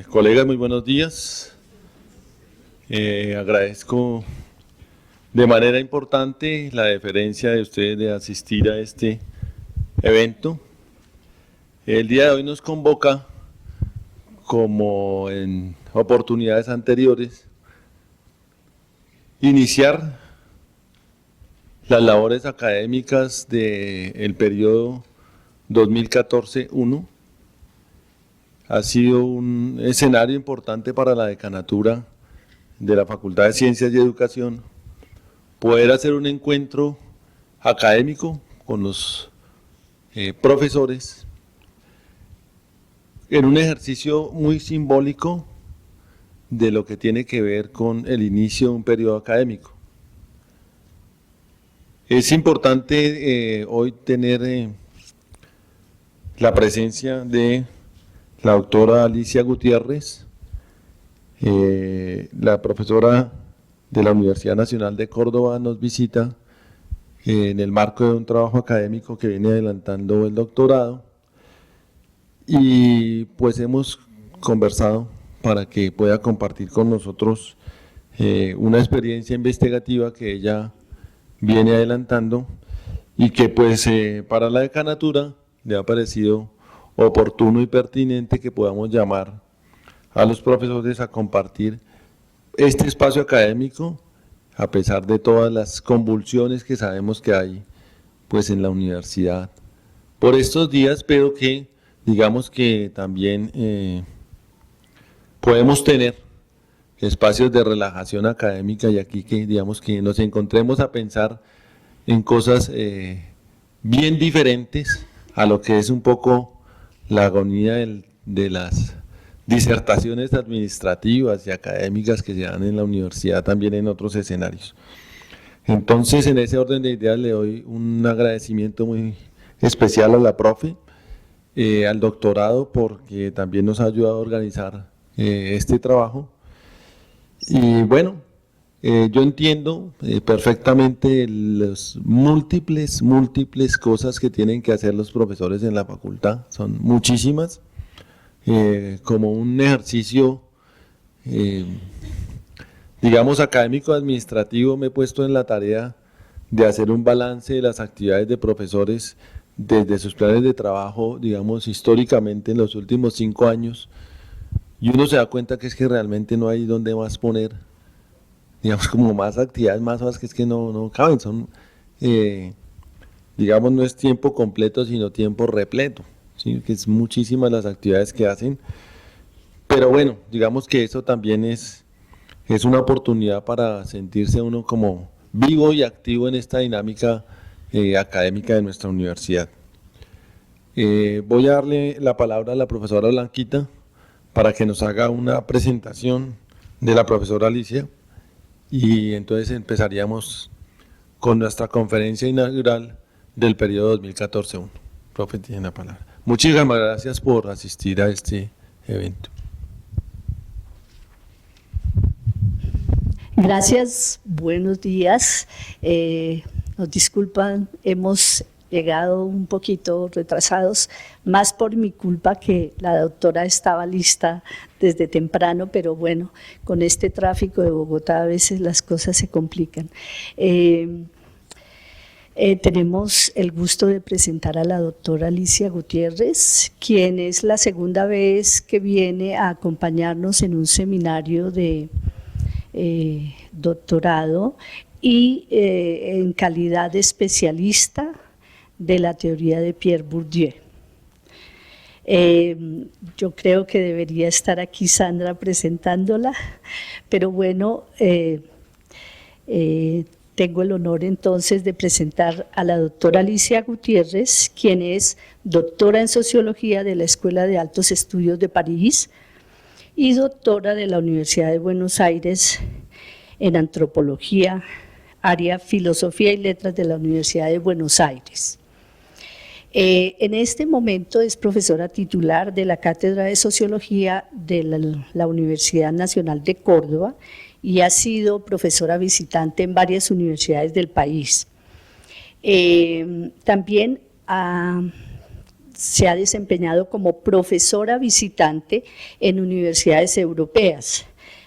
Colegas, muy buenos días. Agradezco de manera importante la deferencia de ustedes de asistir a este evento. El día de hoy nos convoca, como en oportunidades anteriores, iniciar las labores académicas del periodo 2014-1. Ha sido un escenario importante para la decanatura de la Facultad de Ciencias y Educación poder hacer un encuentro académico con los profesores en un ejercicio muy simbólico de lo que tiene que ver con el inicio de un periodo académico. Es importante hoy tener la presencia de la doctora Alicia Gutiérrez, la profesora de la Universidad Nacional de Córdoba nos visita en el marco de un trabajo académico que viene adelantando el doctorado, y pues hemos conversado para que pueda compartir con nosotros una experiencia investigativa que ella viene adelantando y que pues para la decanatura le ha parecido oportuno y pertinente que podamos llamar a los profesores a compartir este espacio académico, a pesar de todas las convulsiones que sabemos que hay pues en la universidad por estos días, pero que digamos que también podemos tener espacios de relajación académica, y aquí que digamos que nos encontremos a pensar en cosas bien diferentes a lo que es un poco la agonía de las disertaciones administrativas y académicas que se dan en la universidad, también en otros escenarios. Entonces, en ese orden de ideas le doy un agradecimiento muy especial a la profe, al doctorado, porque también nos ha ayudado a organizar este trabajo. Y bueno, yo entiendo perfectamente las múltiples cosas que tienen que hacer los profesores en la facultad, son muchísimas. Como un ejercicio, digamos, académico-administrativo, me he puesto en la tarea de hacer un balance de las actividades de profesores desde sus planes de trabajo, digamos, históricamente en los últimos 5 años, y uno se da cuenta que es que realmente no hay dónde más poner, digamos, como más actividades, más horas, que es que no caben, son, digamos, no es tiempo completo, sino tiempo repleto, ¿sí? Que es muchísimas las actividades que hacen, pero bueno, digamos que eso también es una oportunidad para sentirse uno como vivo y activo en esta dinámica académica de nuestra universidad. Voy a darle la palabra a la profesora Blanquita para que nos haga una presentación de la profesora Alicia, y entonces empezaríamos con nuestra conferencia inaugural del periodo 2014-1. Profe, tiene la palabra. Muchísimas gracias por asistir a este evento. Gracias, buenos días. Nos disculpan, hemos llegado un poquito retrasados, más por mi culpa, que la doctora estaba lista desde temprano, pero bueno, con este tráfico de Bogotá a veces las cosas se complican. Tenemos el gusto de presentar a la doctora Alicia Gutiérrez, quien es la segunda vez que viene a acompañarnos en un seminario de doctorado y en calidad de especialista de la teoría de Pierre Bourdieu. Yo creo que debería estar aquí Sandra presentándola, pero bueno, tengo el honor entonces de presentar a la doctora Alicia Gutiérrez, quien es doctora en Sociología de la Escuela de Altos Estudios de París y doctora de la Universidad de Buenos Aires en Antropología, área Filosofía y Letras de la Universidad de Buenos Aires. En este momento es profesora titular de la Cátedra de Sociología de la Universidad Nacional de Córdoba y ha sido profesora visitante en varias universidades del país. También ha se ha desempeñado como profesora visitante en universidades europeas,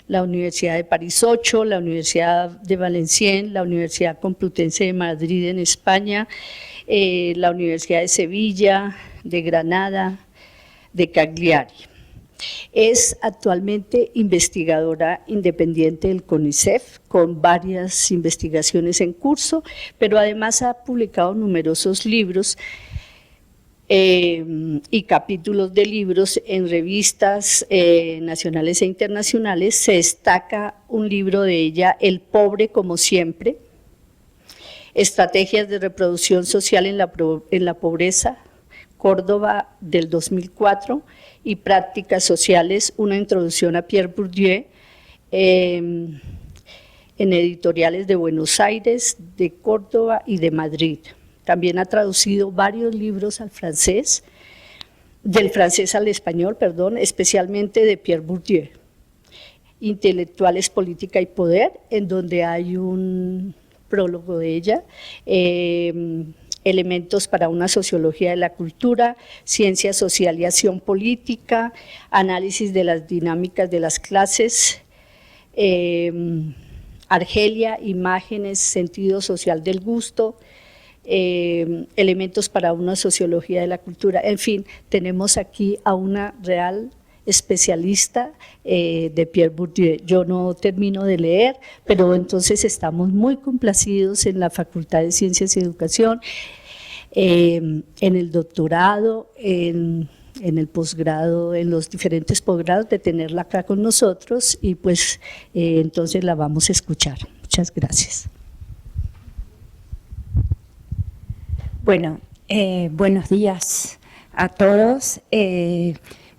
la Universidad de París 8, la Universidad de Valenciennes, la Universidad Complutense de Madrid en España, la Universidad de Sevilla, de Granada, de Cagliari. Es actualmente investigadora independiente del CONICET, con varias investigaciones en curso, pero además ha publicado numerosos libros y capítulos de libros en revistas nacionales e internacionales. Se destaca un libro de ella, El pobre como siempre, Estrategias de reproducción social en la pobreza, Córdoba del 2004, y Prácticas sociales, una introducción a Pierre Bourdieu, en editoriales de Buenos Aires, de Córdoba y de Madrid. También ha traducido varios libros al francés, del francés al español, perdón, especialmente de Pierre Bourdieu. Intelectuales, política y poder, en donde hay un prólogo de ella, Elementos para una sociología de la cultura, Ciencia social y acción política, Análisis de las dinámicas de las clases, Argelia, imágenes, sentido social del gusto, Elementos para una sociología de la cultura. En fin, tenemos aquí a una real especialista de Pierre Bourdieu. Yo no termino de leer, pero entonces estamos muy complacidos en la Facultad de Ciencias y Educación, en el doctorado, en el posgrado, en los diferentes posgrados, de tenerla acá con nosotros, y pues entonces la vamos a escuchar. Muchas gracias. Bueno, buenos días a todos.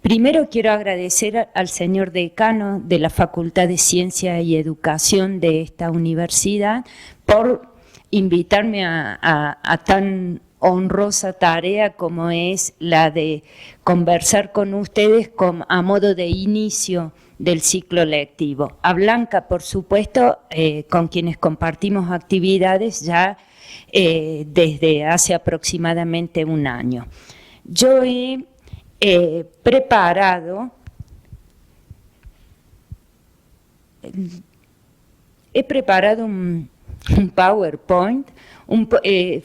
Primero quiero agradecer al señor decano de la Facultad de Ciencia y Educación de esta universidad por invitarme a tan honrosa tarea como es la de conversar con ustedes a modo de inicio del ciclo lectivo. A Blanca, por supuesto, con quienes compartimos actividades ya desde hace aproximadamente un año. Yo he preparado un PowerPoint,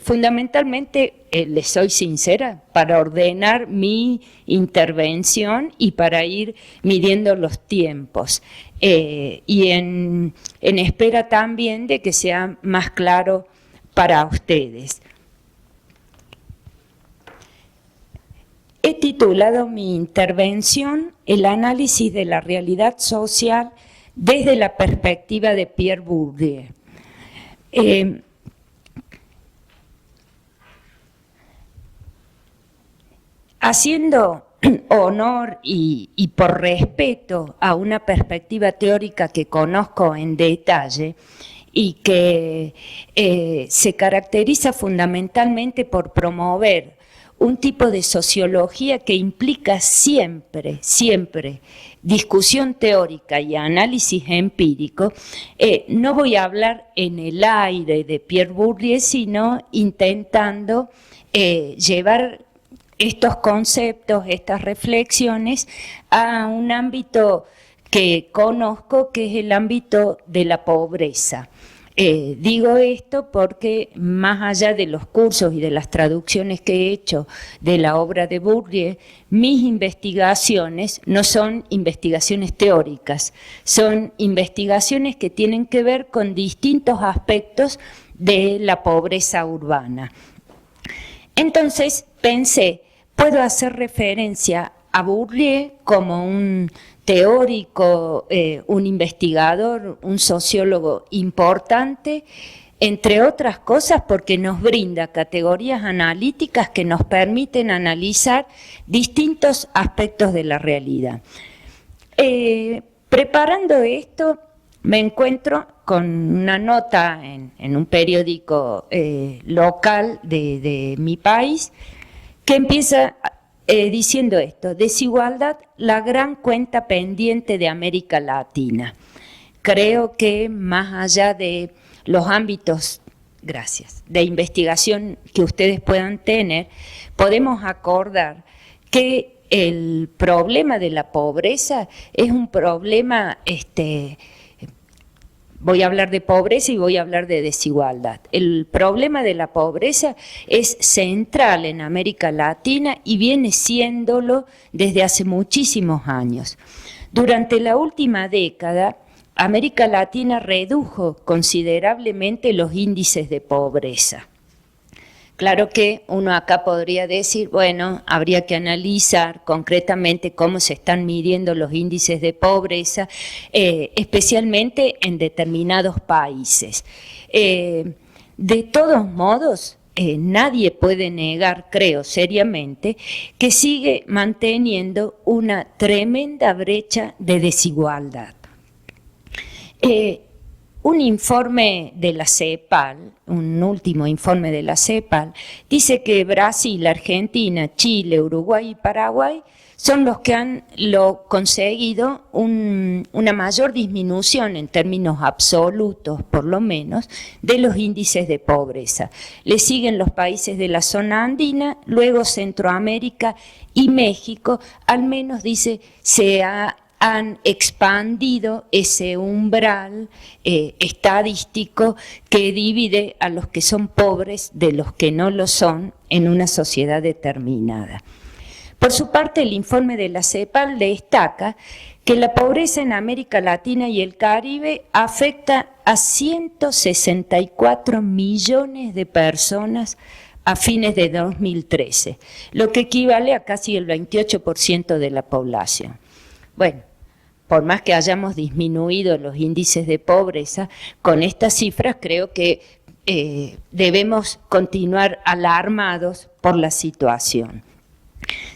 fundamentalmente, les soy sincera, para ordenar mi intervención y para ir midiendo los tiempos, y en espera también de que sea más claro para ustedes. He titulado mi intervención El análisis de la realidad social desde la perspectiva de Pierre Bourdieu. Haciendo honor y por respeto a una perspectiva teórica que conozco en detalle y que se caracteriza fundamentalmente por promover un tipo de sociología que implica siempre discusión teórica y análisis empírico, no voy a hablar en el aire de Pierre Bourdieu, sino intentando llevar estos conceptos, estas reflexiones a un ámbito que conozco, que es el ámbito de la pobreza. Digo esto porque más allá de los cursos y de las traducciones que he hecho de la obra de Bourdieu, mis investigaciones no son investigaciones teóricas, son investigaciones que tienen que ver con distintos aspectos de la pobreza urbana. Entonces pensé, puedo hacer referencia a Bourdieu como un teórico, un investigador, un sociólogo importante, entre otras cosas porque nos brinda categorías analíticas que nos permiten analizar distintos aspectos de la realidad. Preparando esto, me encuentro con una nota en un periódico local de mi país que empieza diciendo esto: desigualdad, la gran cuenta pendiente de América Latina. Creo que más allá de los ámbitos gracias, de investigación que ustedes puedan tener, podemos acordar que el problema de la pobreza es un problema, voy a hablar de pobreza y voy a hablar de desigualdad. El problema de la pobreza es central en América Latina y viene siéndolo desde hace muchísimos años. Durante la última década, América Latina redujo considerablemente los índices de pobreza. Claro que uno acá podría decir, bueno, habría que analizar concretamente cómo se están midiendo los índices de pobreza, especialmente en determinados países. De todos modos, nadie puede negar, creo seriamente, que sigue manteniendo una tremenda brecha de desigualdad. Un informe de la CEPAL, un último informe de la CEPAL, dice que Brasil, Argentina, Chile, Uruguay y Paraguay son los que han conseguido una mayor disminución en términos absolutos, por lo menos, de los índices de pobreza. Le siguen los países de la zona andina, luego Centroamérica y México, al menos dice, han expandido ese umbral estadístico que divide a los que son pobres de los que no lo son en una sociedad determinada. Por su parte, el informe de la CEPAL destaca que la pobreza en América Latina y el Caribe afecta a 164 millones de personas a fines de 2013, lo que equivale a casi el 28% de la población. Bueno, por más que hayamos disminuido los índices de pobreza, con estas cifras creo que debemos continuar alarmados por la situación.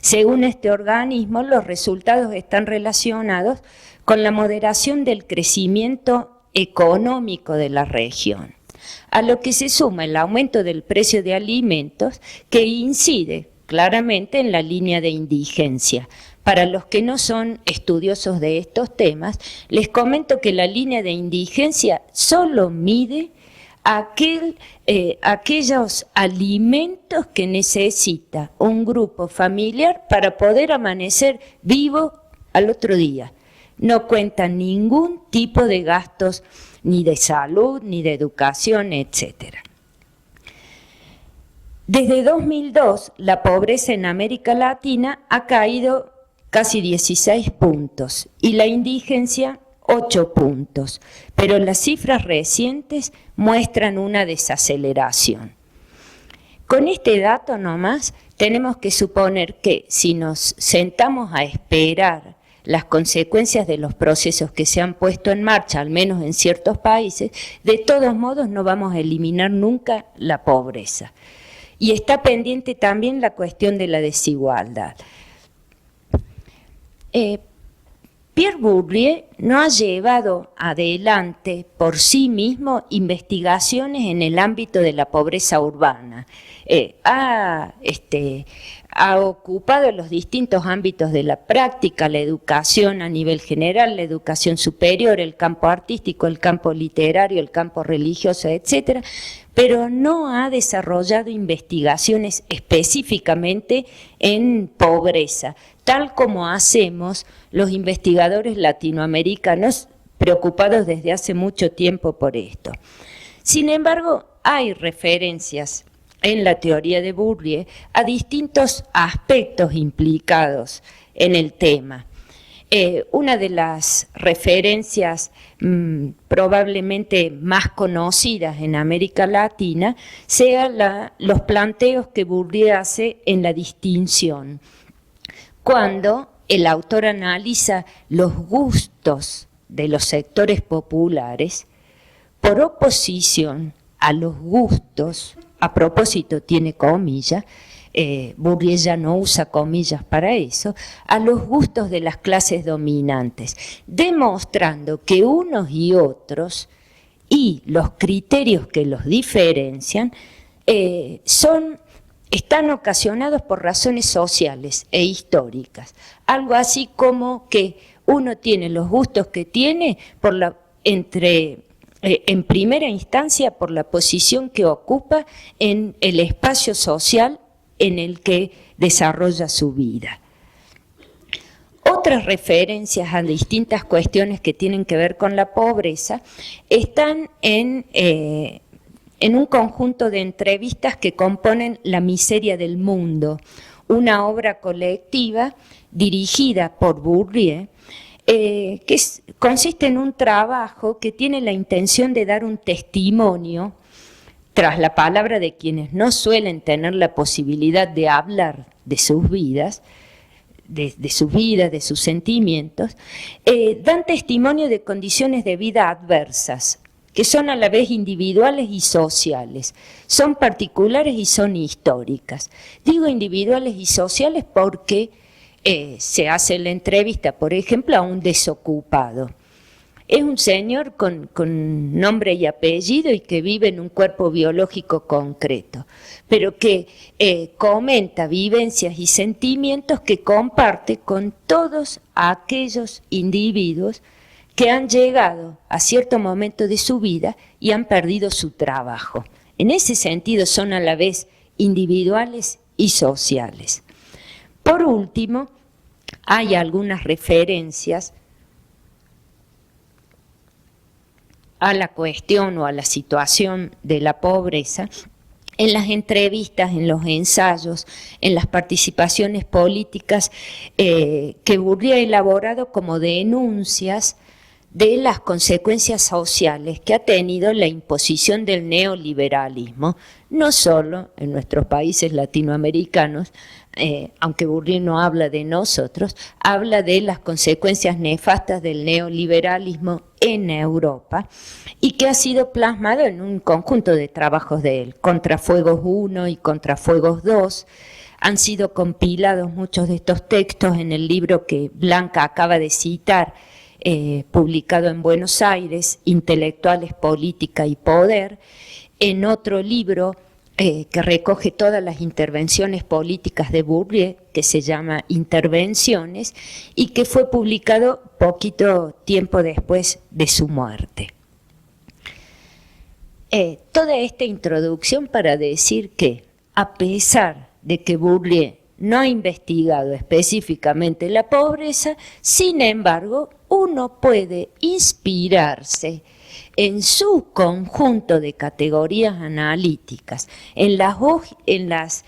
Según este organismo, los resultados están relacionados con la moderación del crecimiento económico de la región, a lo que se suma el aumento del precio de alimentos que incide claramente en la línea de indigencia. Para los que no son estudiosos de estos temas, les comento que la línea de indigencia solo mide aquellos alimentos que necesita un grupo familiar para poder amanecer vivo al otro día. No cuenta ningún tipo de gastos ni de salud, ni de educación, etc. Desde 2002, la pobreza en América Latina ha caído casi 16 puntos y la indigencia 8 puntos, pero las cifras recientes muestran una desaceleración. Con este dato nomás tenemos que suponer que si nos sentamos a esperar las consecuencias de los procesos que se han puesto en marcha, al menos en ciertos países, de todos modos no vamos a eliminar nunca la pobreza. Y está pendiente también la cuestión de la desigualdad. Pierre Bourdieu no ha llevado adelante por sí mismo investigaciones en el ámbito de la pobreza urbana. Ha ocupado los distintos ámbitos de la práctica, la educación a nivel general, la educación superior, el campo artístico, el campo literario, el campo religioso, etcétera, pero no ha desarrollado investigaciones específicamente en pobreza, tal como hacemos los investigadores latinoamericanos preocupados desde hace mucho tiempo por esto. Sin embargo, hay referencias en la teoría de Bourdieu a distintos aspectos implicados en el tema. Una de las referencias probablemente más conocidas en América Latina sea los planteos que Bourdieu hace en la distinción, cuando el autor analiza los gustos de los sectores populares por oposición a los gustos, a propósito tiene comillas, Bourdieu ya no usa comillas para eso, a los gustos de las clases dominantes, demostrando que unos y otros y los criterios que los diferencian están ocasionados por razones sociales e históricas. Algo así como que uno tiene los gustos que tiene entre en primera instancia por la posición que ocupa en el espacio social en el que desarrolla su vida. Otras referencias a distintas cuestiones que tienen que ver con la pobreza están en un conjunto de entrevistas que componen La miseria del mundo, una obra colectiva dirigida por Bourdieu, que consiste en un trabajo que tiene la intención de dar un testimonio tras la palabra de quienes no suelen tener la posibilidad de hablar de sus vidas, de sus sentimientos, dan testimonio de condiciones de vida adversas, que son a la vez individuales y sociales, son particulares y son históricas. Digo individuales y sociales porque se hace la entrevista, por ejemplo, a un desocupado. Es un señor con nombre y apellido y que vive en un cuerpo biológico concreto, pero que comenta vivencias y sentimientos que comparte con todos aquellos individuos que han llegado a cierto momento de su vida y han perdido su trabajo. En ese sentido son a la vez individuales y sociales. Por último, hay algunas referencias a la cuestión o a la situación de la pobreza en las entrevistas, en los ensayos, en las participaciones políticas que Bourdieu ha elaborado como denuncias de las consecuencias sociales que ha tenido la imposición del neoliberalismo, no solo en nuestros países latinoamericanos, aunque Bourdieu no habla de nosotros, habla de las consecuencias nefastas del neoliberalismo en Europa y que ha sido plasmado en un conjunto de trabajos de él, Contrafuegos 1 y Contrafuegos 2. Han sido compilados muchos de estos textos en el libro que Blanca acaba de citar, publicado en Buenos Aires, Intelectuales, Política y Poder, en otro libro que recoge todas las intervenciones políticas de Bourdieu, que se llama Intervenciones, y que fue publicado poquito tiempo después de su muerte. Toda esta introducción para decir que, a pesar de que Bourdieu no ha investigado específicamente la pobreza, sin embargo, uno puede inspirarse en su conjunto de categorías analíticas, en las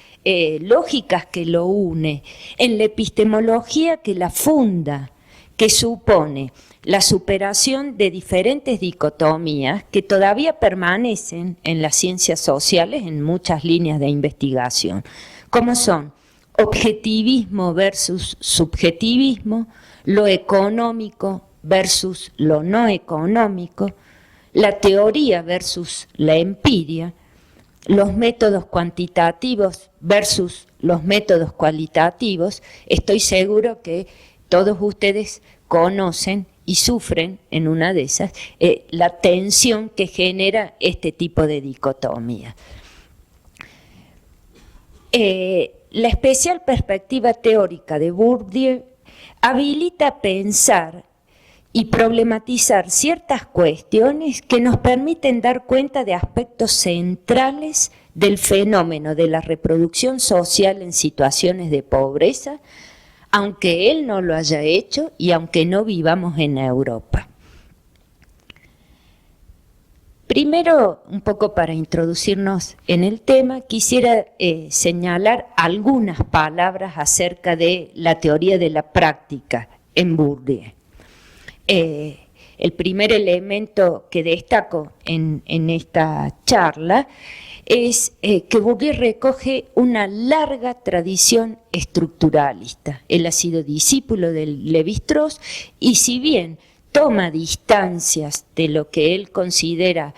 lógicas que lo une, en la epistemología que la funda, que supone la superación de diferentes dicotomías que todavía permanecen en las ciencias sociales en muchas líneas de investigación, como son objetivismo versus subjetivismo, lo económico versus lo no económico, la teoría versus la empiria, los métodos cuantitativos versus los métodos cualitativos. Estoy seguro que todos ustedes conocen y sufren en una de esas la tensión que genera este tipo de dicotomía. La especial perspectiva teórica de Bourdieu habilita a pensar y problematizar ciertas cuestiones que nos permiten dar cuenta de aspectos centrales del fenómeno de la reproducción social en situaciones de pobreza, aunque él no lo haya hecho y aunque no vivamos en Europa. Primero, un poco para introducirnos en el tema, quisiera señalar algunas palabras acerca de la teoría de la práctica en Bourdieu. El primer elemento que destaco en esta charla es que Bourdieu recoge una larga tradición estructuralista. Él ha sido discípulo de Lévi-Strauss y si bien toma distancias de lo que él considera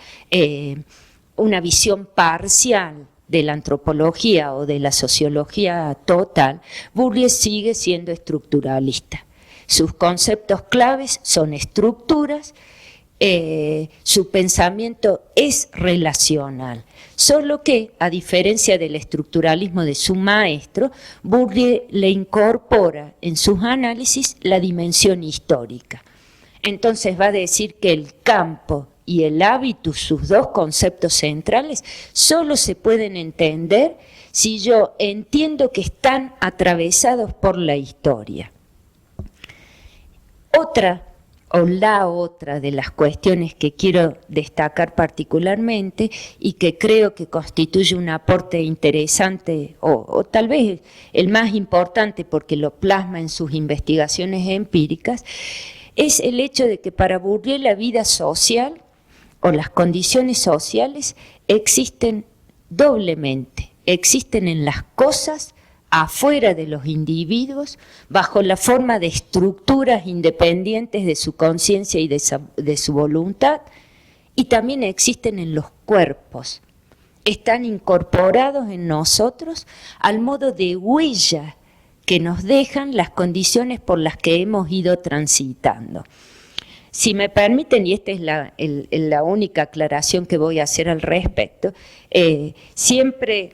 una visión parcial de la antropología o de la sociología total, Bourdieu sigue siendo estructuralista. Sus conceptos claves son estructuras, su pensamiento es relacional, solo que, a diferencia del estructuralismo de su maestro, Bourdieu le incorpora en sus análisis la dimensión histórica. Entonces va a decir que el campo y el habitus, sus dos conceptos centrales, solo se pueden entender si yo entiendo que están atravesados por la historia. La otra de las cuestiones que quiero destacar particularmente y que creo que constituye un aporte interesante o tal vez el más importante porque lo plasma en sus investigaciones empíricas, es el hecho de que para Bourdieu la vida social o las condiciones sociales existen doblemente, existen en las cosas, afuera de los individuos, bajo la forma de estructuras independientes de su conciencia y de su voluntad, y también existen en los cuerpos. Están incorporados en nosotros al modo de huella que nos dejan las condiciones por las que hemos ido transitando. Si me permiten, y esta es la única aclaración que voy a hacer al respecto, siempre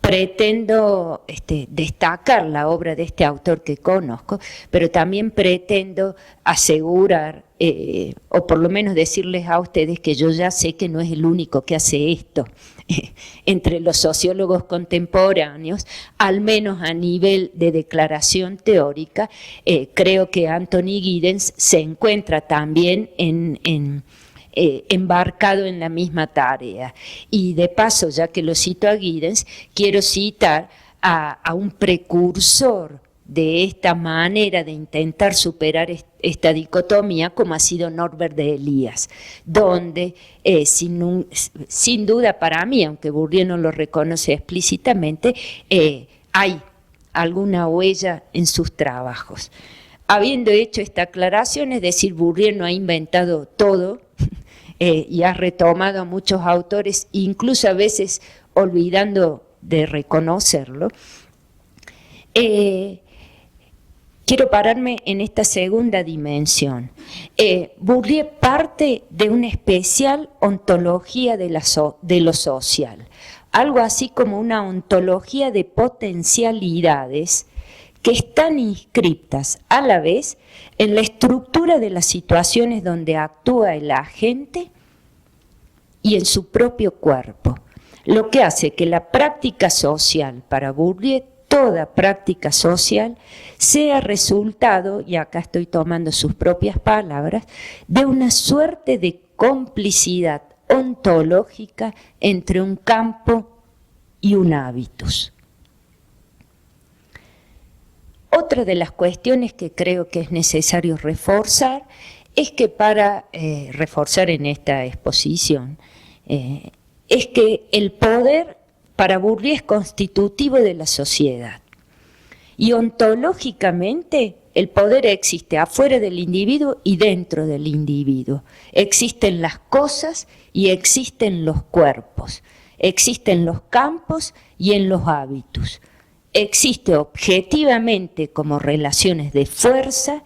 pretendo destacar la obra de este autor que conozco, pero también pretendo asegurar, o por lo menos decirles a ustedes que yo ya sé que no es el único que hace esto. Entre los sociólogos contemporáneos, al menos a nivel de declaración teórica, creo que Anthony Giddens se encuentra también embarcado en la misma tarea. Y de paso, ya que lo cito a Giddens, quiero citar a un precursor de esta manera de intentar superar esta dicotomía, como ha sido Norbert de Elias, donde sin duda para mí, aunque Bourdieu no lo reconoce explícitamente, hay alguna huella en sus trabajos. Habiendo hecho esta aclaración, es decir, Bourdieu no ha inventado todo, y ha retomado a muchos autores, incluso a veces olvidando de reconocerlo. Quiero pararme en esta segunda dimensión. Bourdieu parte de una especial ontología de lo social, algo así como una ontología de potencialidades que están inscriptas a la vez en la estructura de las situaciones donde actúa el agente y en su propio cuerpo, lo que hace que la práctica social para Bourdieu, toda práctica social, sea resultado, y acá estoy tomando sus propias palabras, de una suerte de complicidad ontológica entre un campo y un hábitus. Otra de las cuestiones que creo que es necesario reforzar es que para reforzar en esta exposición, es que el poder para Bourdieu es constitutivo de la sociedad. Y ontológicamente el poder existe afuera del individuo y dentro del individuo. Existen las cosas y existen los cuerpos. Existen los campos y en los hábitus. Existe objetivamente como relaciones de fuerza,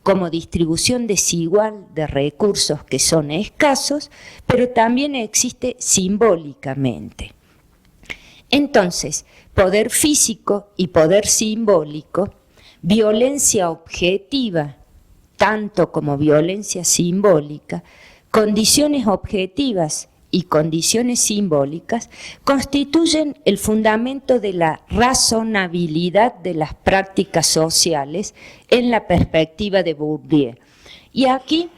como distribución desigual de recursos que son escasos, pero también existe simbólicamente. Entonces, poder físico y poder simbólico, violencia objetiva, tanto como violencia simbólica, condiciones objetivas y condiciones simbólicas constituyen el fundamento de la razonabilidad de las prácticas sociales en la perspectiva de Bourdieu. Y aquí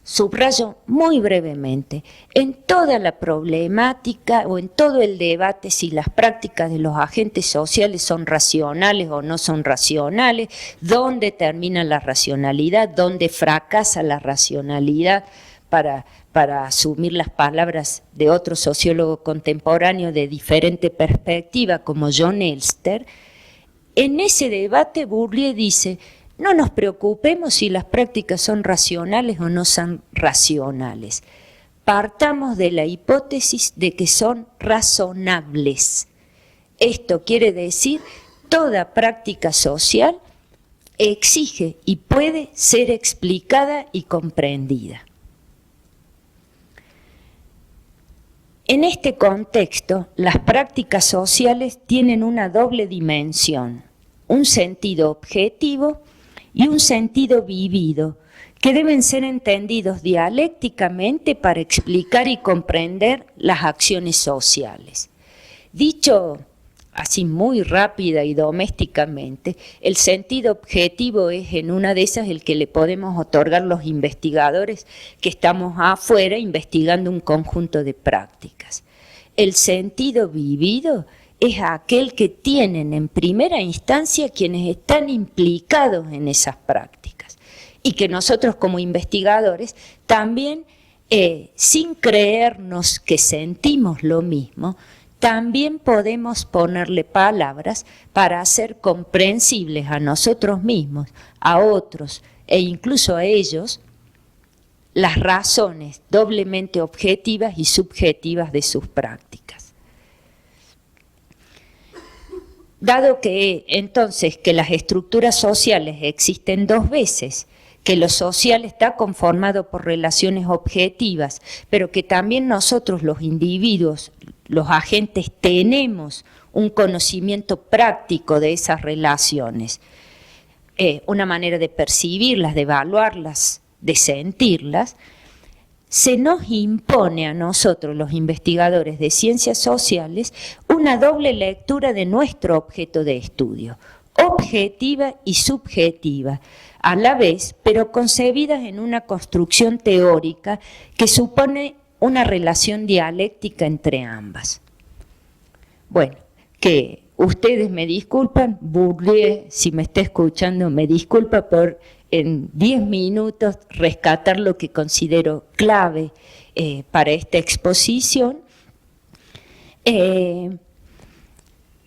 subrayo muy brevemente, en toda la problemática o en todo el debate si las prácticas de los agentes sociales son racionales o no son racionales, dónde termina la racionalidad, dónde fracasa la racionalidad, para asumir las palabras de otro sociólogo contemporáneo de diferente perspectiva como John Elster. En ese debate Bourdieu dice: no nos preocupemos si las prácticas son racionales o no son racionales. Partamos de la hipótesis de que son razonables. Esto quiere decir, toda práctica social exige y puede ser explicada y comprendida. En este contexto, las prácticas sociales tienen una doble dimensión, un sentido objetivo y un sentido vivido, que deben ser entendidos dialécticamente para explicar y comprender las acciones sociales. Dicho así muy rápida y domésticamente, el sentido objetivo es en una de esas el que le podemos otorgar los investigadores que estamos afuera investigando un conjunto de prácticas. El sentido vivido es aquel que tienen en primera instancia quienes están implicados en esas prácticas y que nosotros como investigadores también, sin creernos que sentimos lo mismo, también podemos ponerle palabras para hacer comprensibles a nosotros mismos, a otros e incluso a ellos las razones doblemente objetivas y subjetivas de sus prácticas. Dado que entonces que las estructuras sociales existen dos veces, que lo social está conformado por relaciones objetivas, pero que también nosotros los individuos, los agentes, tenemos un conocimiento práctico de esas relaciones, una manera de percibirlas, de evaluarlas, de sentirlas, se nos impone a nosotros, los investigadores de ciencias sociales, una doble lectura de nuestro objeto de estudio, objetiva y subjetiva, a la vez, pero concebidas en una construcción teórica que supone una relación dialéctica entre ambas. Bueno, que ustedes me disculpan, Bourdieu, si me está escuchando, me disculpa por en 10 minutos rescatar lo que considero clave para esta exposición.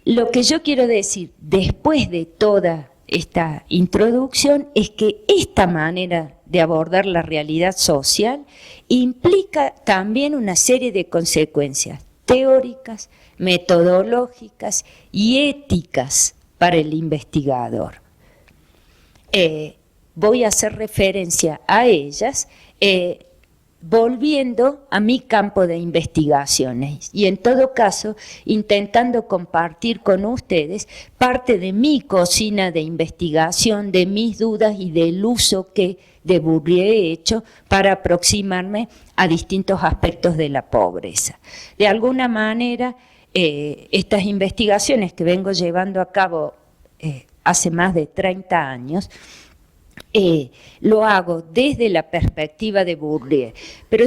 Lo que yo quiero decir, después de toda esta introducción, es que esta manera de abordar la realidad social implica también una serie de consecuencias teóricas, metodológicas y éticas para el investigador. Voy a hacer referencia a ellas volviendo a mi campo de investigaciones y en todo caso intentando compartir con ustedes parte de mi cocina de investigación, de mis dudas y del uso que de Bourdieu he hecho para aproximarme a distintos aspectos de la pobreza. De alguna manera, estas investigaciones que vengo llevando a cabo hace más de 30 años, lo hago desde la perspectiva de Bourdieu, pero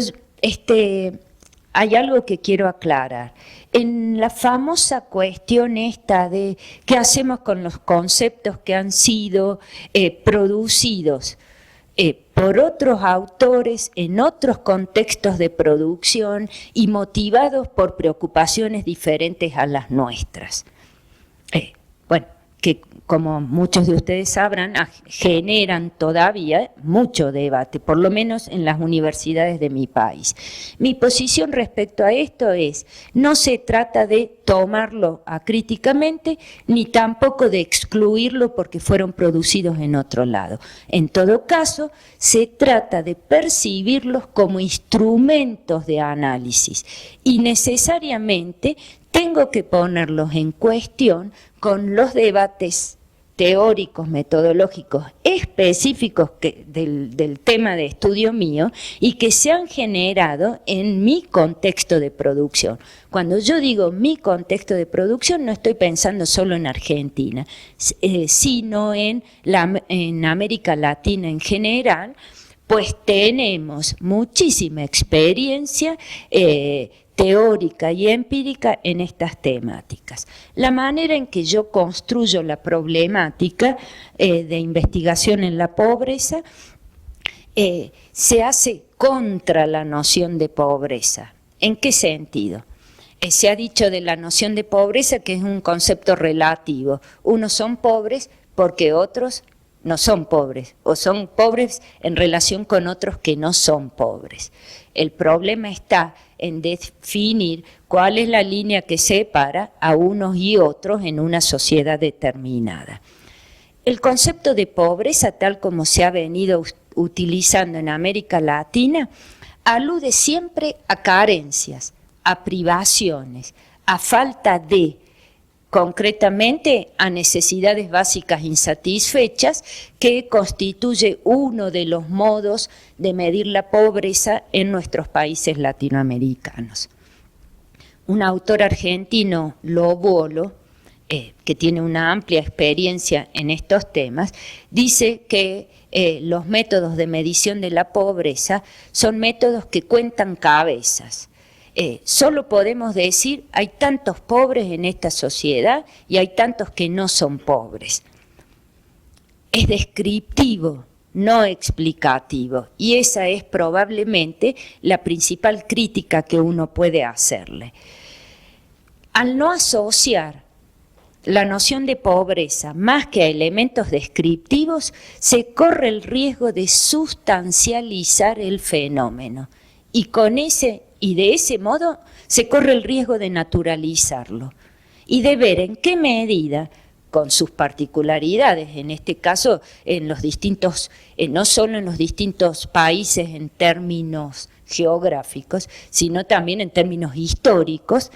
hay algo que quiero aclarar. En la famosa cuestión esta de qué hacemos con los conceptos que han sido producidos por otros autores en otros contextos de producción y motivados por preocupaciones diferentes a las nuestras. Bueno, que como muchos de ustedes sabrán, generan todavía mucho debate, por lo menos en las universidades de mi país. Mi posición respecto a esto es, no se trata de tomarlo acríticamente, ni tampoco de excluirlo porque fueron producidos en otro lado. En todo caso, se trata de percibirlos como instrumentos de análisis y necesariamente tengo que ponerlos en cuestión con los debates teóricos, metodológicos específicos del tema de estudio mío y que se han generado en mi contexto de producción. Cuando yo digo mi contexto de producción no estoy pensando solo en Argentina, sino en América Latina en general, pues tenemos muchísima experiencia teórica y empírica en estas temáticas. La manera en que yo construyo la problemática de investigación en la pobreza se hace contra la noción de pobreza. ¿En qué sentido? Se ha dicho de la noción de pobreza que es un concepto relativo. Unos son pobres porque otros no son pobres, o son pobres en relación con otros que no son pobres. El problema está en definir cuál es la línea que separa a unos y otros en una sociedad determinada. El concepto de pobreza, tal como se ha venido utilizando en América Latina, alude siempre a carencias, a privaciones, a falta de concretamente a necesidades básicas insatisfechas, que constituye uno de los modos de medir la pobreza en nuestros países latinoamericanos. Un autor argentino, Lobuolo, que tiene una amplia experiencia en estos temas, dice que los métodos de medición de la pobreza son métodos que cuentan cabezas. Solo podemos decir, hay tantos pobres en esta sociedad y hay tantos que no son pobres. Es descriptivo, no explicativo, y esa es probablemente la principal crítica que uno puede hacerle. Al no asociar la noción de pobreza más que a elementos descriptivos, se corre el riesgo de sustancializar el fenómeno, y de ese modo se corre el riesgo de naturalizarlo y de ver en qué medida, con sus particularidades, en este caso en los distintos, no solo en los distintos países en términos geográficos, sino también en términos históricos,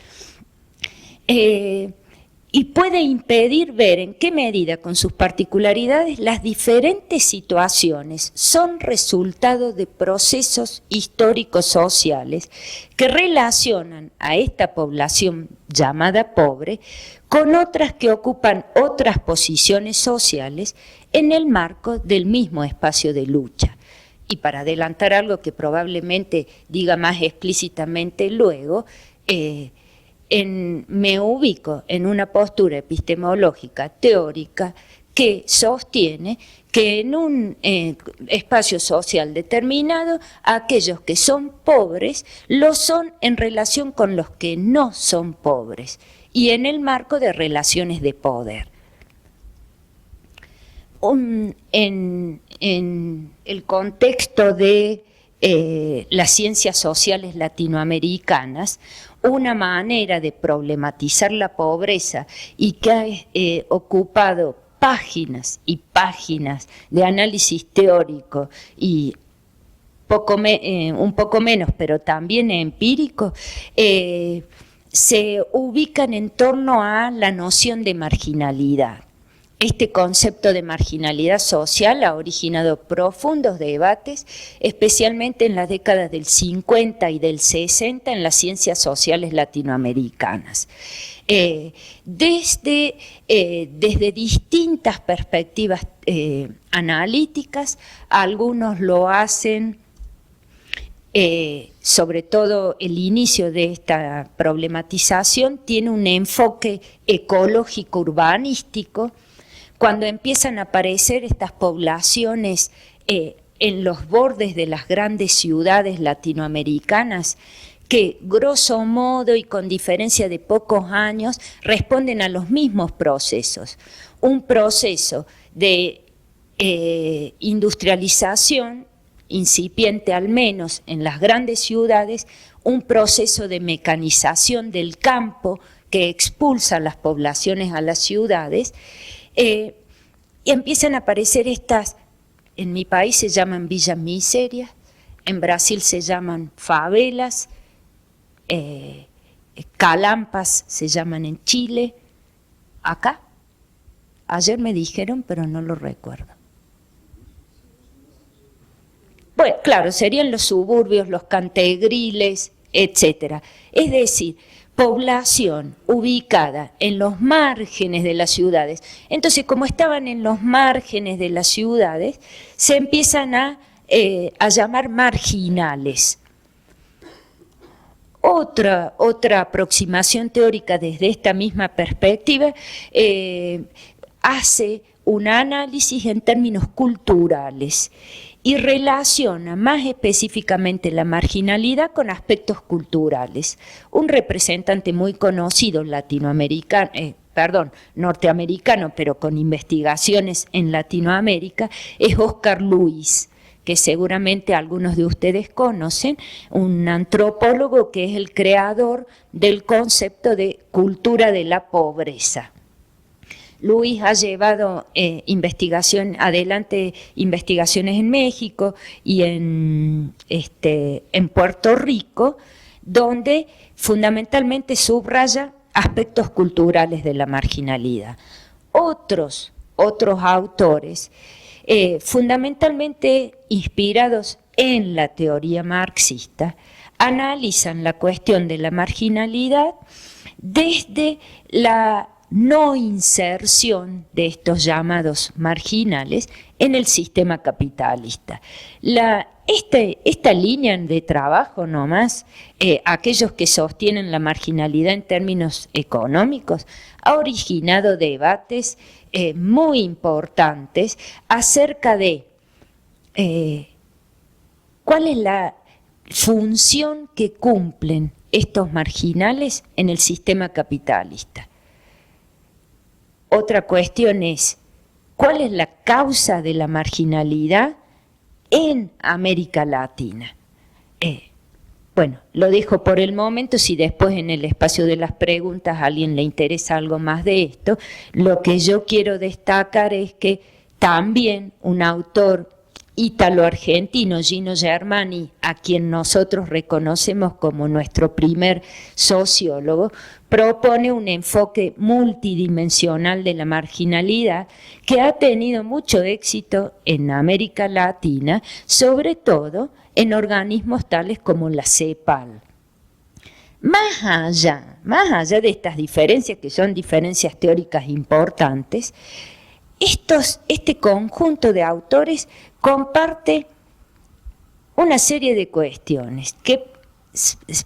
y puede impedir ver en qué medida, con sus particularidades, las diferentes situaciones son resultado de procesos históricos sociales que relacionan a esta población llamada pobre con otras que ocupan otras posiciones sociales en el marco del mismo espacio de lucha. Y para adelantar algo que probablemente diga más explícitamente luego, me ubico en una postura epistemológica teórica que sostiene que en un espacio social determinado, aquellos que son pobres lo son en relación con los que no son pobres y en el marco de relaciones de poder. En el contexto de las ciencias sociales latinoamericanas, una manera de problematizar la pobreza y que ha ocupado páginas y páginas de análisis teórico y un poco menos, pero también empírico, se ubican en torno a la noción de marginalidad. Este concepto de marginalidad social ha originado profundos debates, especialmente en las décadas del 50 y del 60 en las ciencias sociales latinoamericanas. Desde distintas perspectivas analíticas, algunos lo hacen, sobre todo el inicio de esta problematización tiene un enfoque ecológico urbanístico, cuando empiezan a aparecer estas poblaciones en los bordes de las grandes ciudades latinoamericanas, que grosso modo y con diferencia de pocos años responden a los mismos procesos. Un proceso de industrialización incipiente al menos en las grandes ciudades, un proceso de mecanización del campo que expulsa a las poblaciones a las ciudades, y empiezan a aparecer estas, en mi país se llaman villas miserias, en Brasil se llaman favelas, calampas se llaman en Chile, acá, ayer me dijeron pero no lo recuerdo. Bueno, claro, serían los suburbios, los cantegriles, etcétera. Es decir, población ubicada en los márgenes de las ciudades. Entonces, como estaban en los márgenes de las ciudades, se empiezan a llamar marginales. Otra aproximación teórica desde esta misma perspectiva hace un análisis en términos culturales y relaciona más específicamente la marginalidad con aspectos culturales. Un representante muy conocido norteamericano, pero con investigaciones en Latinoamérica, es Oscar Luis, que seguramente algunos de ustedes conocen, un antropólogo que es el creador del concepto de cultura de la pobreza. Luis ha llevado adelante investigaciones en México y en Puerto Rico, donde fundamentalmente subraya aspectos culturales de la marginalidad. Otros autores, fundamentalmente inspirados en la teoría marxista, analizan la cuestión de la marginalidad desde la no inserción de estos llamados marginales en el sistema capitalista. Esta línea de trabajo nomás, aquellos que sostienen la marginalidad en términos económicos, ha originado debates muy importantes acerca de cuál es la función que cumplen estos marginales en el sistema capitalista. Otra cuestión es, ¿cuál es la causa de la marginalidad en América Latina? Bueno, lo dejo por el momento, si después en el espacio de las preguntas a alguien le interesa algo más de esto. Lo que yo quiero destacar es que también un autor ítalo-argentino, Gino Germani, a quien nosotros reconocemos como nuestro primer sociólogo, propone un enfoque multidimensional de la marginalidad que ha tenido mucho éxito en América Latina, sobre todo en organismos tales como la CEPAL. Más allá de estas diferencias, que son diferencias teóricas importantes, este conjunto de autores comparte una serie de cuestiones que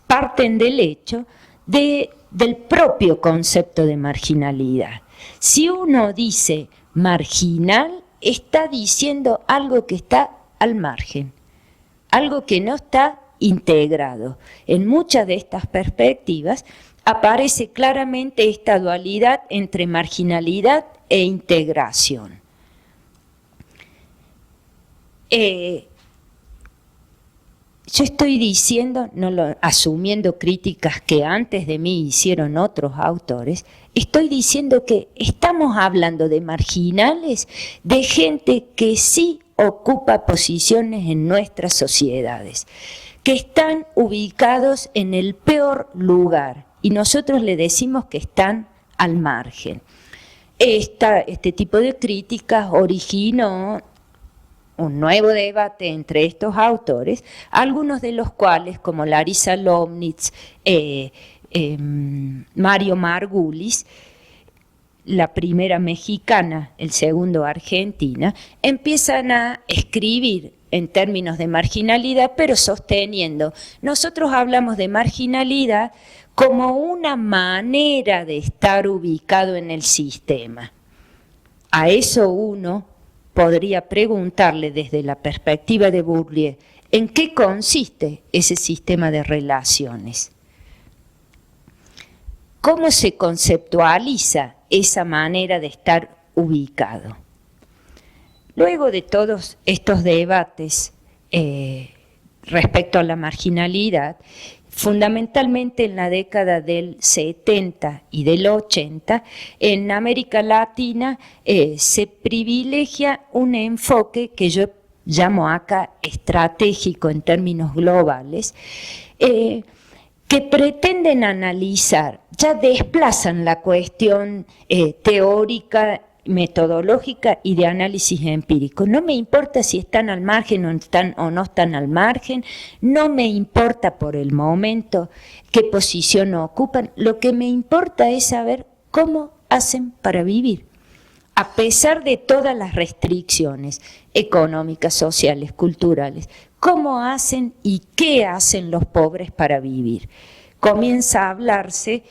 parten del hecho del propio concepto de marginalidad. Si uno dice marginal, está diciendo algo que está al margen, algo que no está integrado. En muchas de estas perspectivas aparece claramente esta dualidad entre marginalidad e integración. Yo estoy diciendo, asumiendo críticas que antes de mí hicieron otros autores, estoy diciendo que estamos hablando de marginales, de gente que sí ocupa posiciones en nuestras sociedades, que están ubicados en el peor lugar y nosotros le decimos que están al margen. Este tipo de críticas originó un nuevo debate entre estos autores, algunos de los cuales, como Larisa Lomnitz, Mario Margulis, la primera mexicana, el segundo argentina, empiezan a escribir en términos de marginalidad, pero sosteniendo, nosotros hablamos de marginalidad como una manera de estar ubicado en el sistema. A eso uno podría preguntarle desde la perspectiva de Bourdieu, ¿en qué consiste ese sistema de relaciones? ¿Cómo se conceptualiza esa manera de estar ubicado? Luego de todos estos debates respecto a la marginalidad, fundamentalmente en la década del 70 y del 80, en América Latina se privilegia un enfoque que yo llamo acá estratégico en términos globales, que pretenden analizar, ya desplazan la cuestión teórica, metodológica y de análisis empírico. No me importa si están al margen o no están al margen, no me importa por el momento qué posición ocupan, lo que me importa es saber cómo hacen para vivir, a pesar de todas las restricciones económicas, sociales, culturales, cómo hacen y qué hacen los pobres para vivir. Comienza a hablarse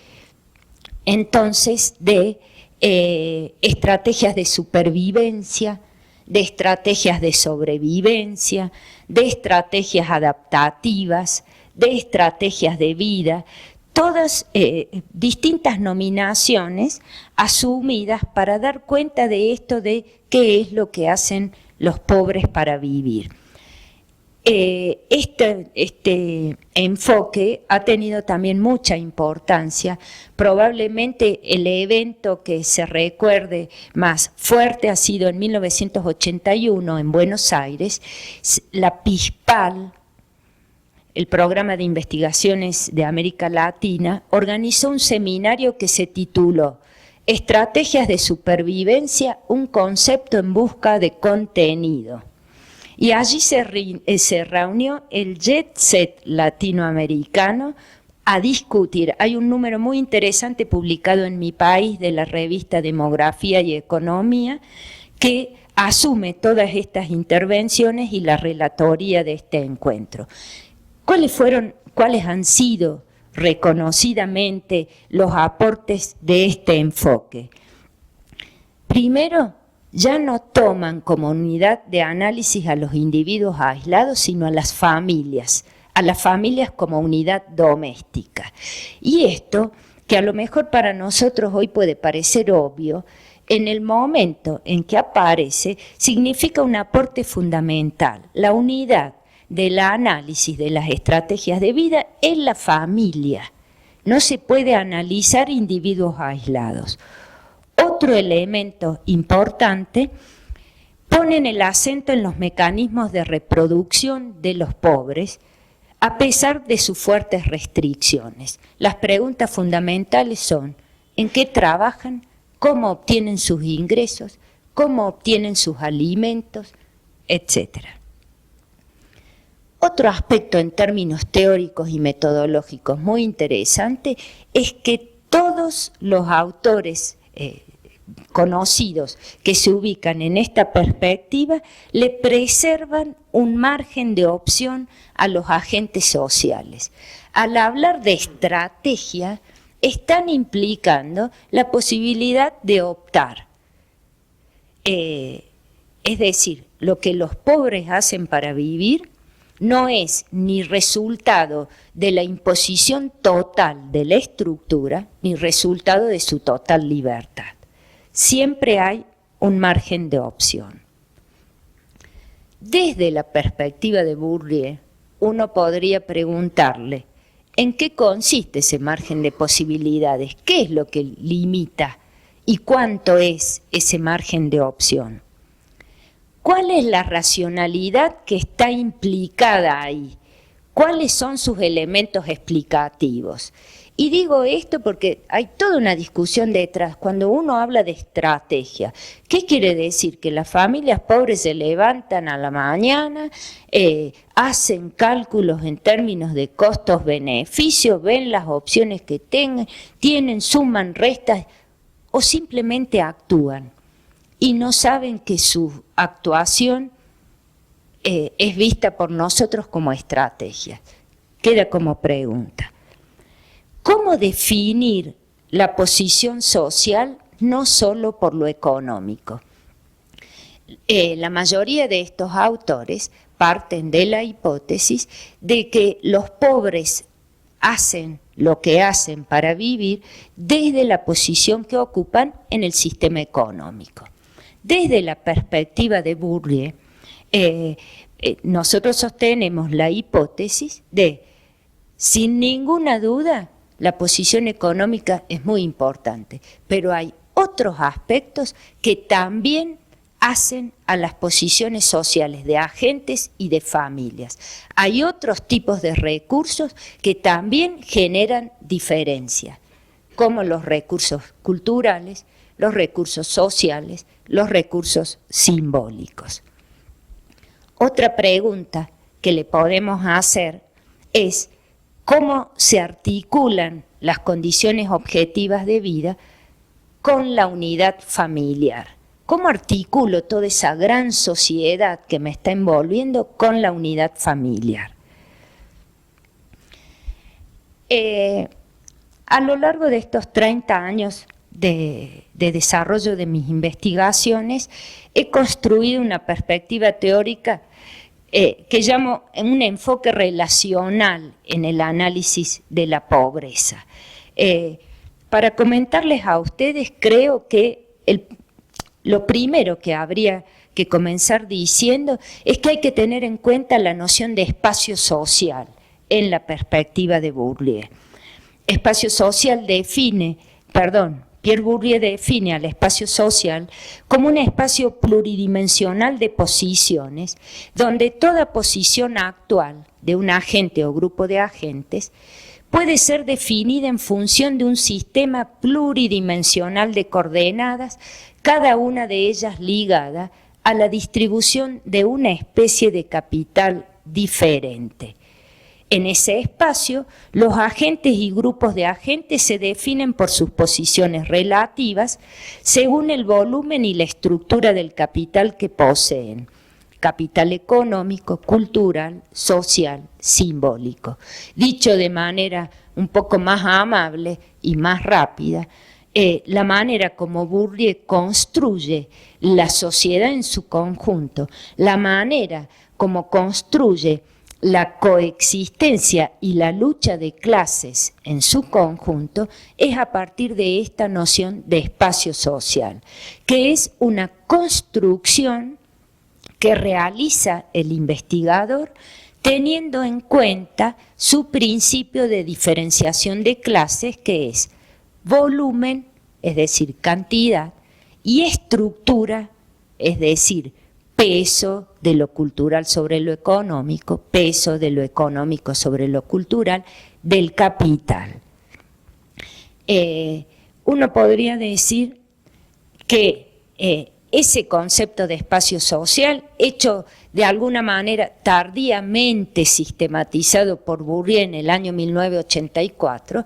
entonces de estrategias de supervivencia, de estrategias de sobrevivencia, de estrategias adaptativas, de estrategias de vida, todas distintas nominaciones asumidas para dar cuenta de esto de qué es lo que hacen los pobres para vivir. Este enfoque ha tenido también mucha importancia. Probablemente el evento que se recuerde más fuerte ha sido en 1981 en Buenos Aires, la PISPAL, el Programa de Investigaciones de América Latina, organizó un seminario que se tituló Estrategias de Supervivencia, un concepto en busca de contenido. Y allí se reunió el jet set latinoamericano a discutir. Hay un número muy interesante publicado en Mi País de la revista Demografía y Economía que asume todas estas intervenciones y la relatoría de este encuentro. ¿Cuáles han sido reconocidamente los aportes de este enfoque? Primero, ya no toman como unidad de análisis a los individuos aislados, sino a las familias como unidad doméstica. Y esto, que a lo mejor para nosotros hoy puede parecer obvio, en el momento en que aparece, significa un aporte fundamental. La unidad del análisis de las estrategias de vida es la familia. No se puede analizar individuos aislados. Otro elemento importante, ponen el acento en los mecanismos de reproducción de los pobres, a pesar de sus fuertes restricciones. Las preguntas fundamentales son: ¿en qué trabajan? ¿Cómo obtienen sus ingresos? ¿Cómo obtienen sus alimentos? Etcétera. Otro aspecto en términos teóricos y metodológicos muy interesante es que todos los autores conocidos que se ubican en esta perspectiva le preservan un margen de opción a los agentes sociales. Al hablar de estrategia, están implicando la posibilidad de optar. Es decir, lo que los pobres hacen para vivir no es ni resultado de la imposición total de la estructura, ni resultado de su total libertad. Siempre hay un margen de opción. Desde la perspectiva de Bourdieu, uno podría preguntarle: ¿en qué consiste ese margen de posibilidades? ¿Qué es lo que limita? ¿Y cuánto es ese margen de opción? ¿Cuál es la racionalidad que está implicada ahí? ¿Cuáles son sus elementos explicativos? Y digo esto porque hay toda una discusión detrás. Cuando uno habla de estrategia, ¿qué quiere decir? Que las familias pobres se levantan a la mañana, hacen cálculos en términos de costos-beneficios, ven las opciones que tienen, suman, restan, o simplemente actúan y no saben que su actuación es vista por nosotros como estrategia. Queda como pregunta: ¿cómo definir la posición social no solo por lo económico? La mayoría de estos autores parten de la hipótesis de que los pobres hacen lo que hacen para vivir desde la posición que ocupan en el sistema económico. Desde la perspectiva de Bourdieu, nosotros sostenemos la hipótesis de, sin ninguna duda, la posición económica es muy importante, pero hay otros aspectos que también hacen a las posiciones sociales de agentes y de familias. Hay otros tipos de recursos que también generan diferencias, como los recursos culturales, los recursos sociales, los recursos simbólicos. Otra pregunta que le podemos hacer es: ¿cómo se articulan las condiciones objetivas de vida con la unidad familiar? ¿Cómo articulo toda esa gran sociedad que me está envolviendo con la unidad familiar? A lo largo de estos 30 años de desarrollo de mis investigaciones, he construido una perspectiva teórica que llamo un enfoque relacional en el análisis de la pobreza. Para comentarles a ustedes, creo que lo primero que habría que comenzar diciendo es que hay que tener en cuenta la noción de espacio social en la perspectiva de Bourdieu. Pierre Bourdieu define al espacio social como un espacio pluridimensional de posiciones, donde toda posición actual de un agente o grupo de agentes puede ser definida en función de un sistema pluridimensional de coordenadas, cada una de ellas ligada a la distribución de una especie de capital diferente. En ese espacio, los agentes y grupos de agentes se definen por sus posiciones relativas según el volumen y la estructura del capital que poseen. Capital económico, cultural, social, simbólico. Dicho de manera un poco más amable y más rápida, la manera como Bourdieu construye la sociedad en su conjunto, la manera como construye la coexistencia y la lucha de clases en su conjunto, es a partir de esta noción de espacio social, que es una construcción que realiza el investigador teniendo en cuenta su principio de diferenciación de clases, que es volumen, es decir, cantidad, y estructura, es decir, peso de lo cultural sobre lo económico, peso de lo económico sobre lo cultural, del capital. Uno podría decir que ese concepto de espacio social, hecho de alguna manera tardíamente sistematizado por Bourdieu en el año 1984,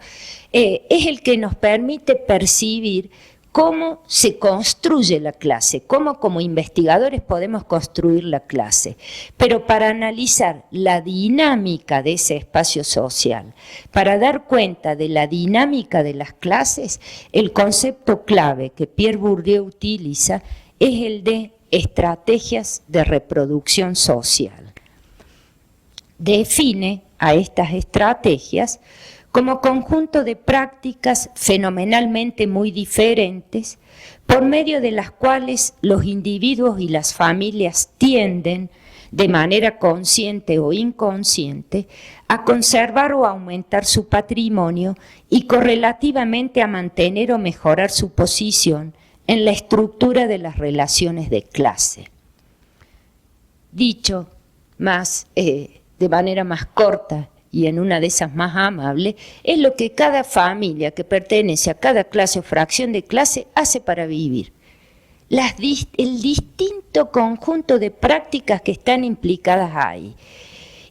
es el que nos permite percibir cómo se construye la clase, cómo como investigadores podemos construir la clase. Pero para analizar la dinámica de ese espacio social, para dar cuenta de la dinámica de las clases, el concepto clave que Pierre Bourdieu utiliza es el de estrategias de reproducción social. Define a estas estrategias como conjunto de prácticas fenomenalmente muy diferentes, por medio de las cuales los individuos y las familias tienden, de manera consciente o inconsciente, a conservar o aumentar su patrimonio y correlativamente a mantener o mejorar su posición en la estructura de las relaciones de clase. Dicho más, de manera más corta y en una de esas más amables, es lo que cada familia que pertenece a cada clase o fracción de clase hace para vivir. El distinto conjunto de prácticas que están implicadas ahí.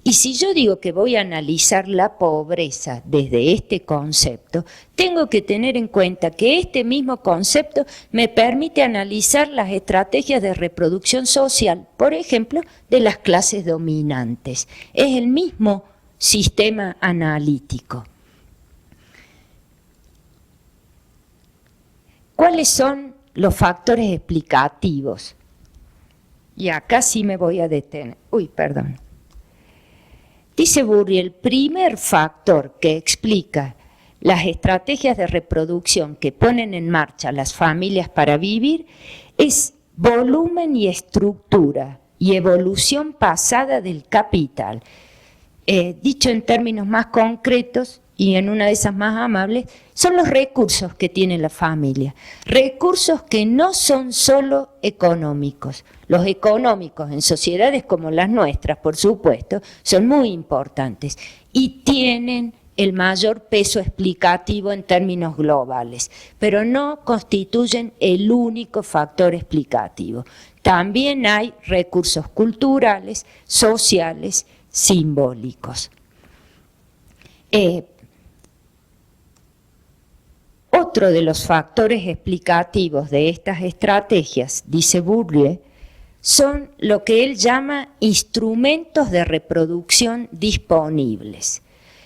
Y si yo digo que voy a analizar la pobreza desde este concepto, tengo que tener en cuenta que este mismo concepto me permite analizar las estrategias de reproducción social, por ejemplo, de las clases dominantes. Es el mismo sistema analítico. ¿Cuáles son los factores explicativos? Y acá sí me voy a detener. Dice Bourdieu, el primer factor que explica las estrategias de reproducción que ponen en marcha las familias para vivir es volumen y estructura y evolución pasada del capital. Dicho en términos más concretos y en una de esas más amables, son los recursos que tiene la familia. Recursos que no son solo económicos. Los económicos en sociedades como las nuestras, por supuesto, son muy importantes y tienen el mayor peso explicativo en términos globales, pero no constituyen el único factor explicativo. También hay recursos culturales, sociales, simbólicos. Otro de los factores explicativos de estas estrategias, dice Bourdieu, son lo que él llama instrumentos de reproducción disponibles.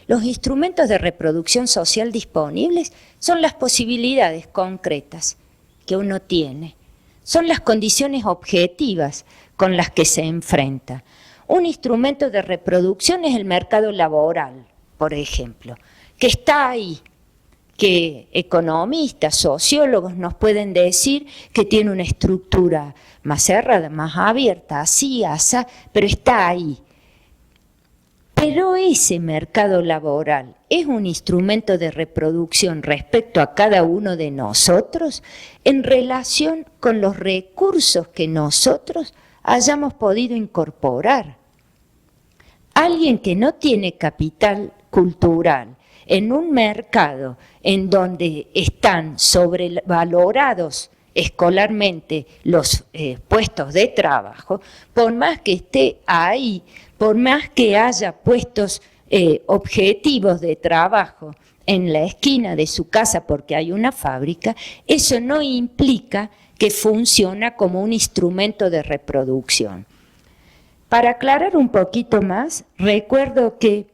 Los instrumentos de reproducción social disponibles son las posibilidades concretas que uno tiene, son las condiciones objetivas con las que se enfrenta. Un instrumento de reproducción es el mercado laboral, por ejemplo, que está ahí, que economistas, sociólogos nos pueden decir que tiene una estructura más cerrada, más abierta, así, asá, pero está ahí. Pero ese mercado laboral es un instrumento de reproducción respecto a cada uno de nosotros en relación con los recursos que nosotros hayamos podido incorporar. alguien que no tiene capital cultural en un mercado en donde están sobrevalorados escolarmente los puestos de trabajo, por más que esté ahí, por más que haya puestos objetivos de trabajo en la esquina de su casa porque hay una fábrica, eso no implica que funciona como un instrumento de reproducción. Para aclarar un poquito más, recuerdo que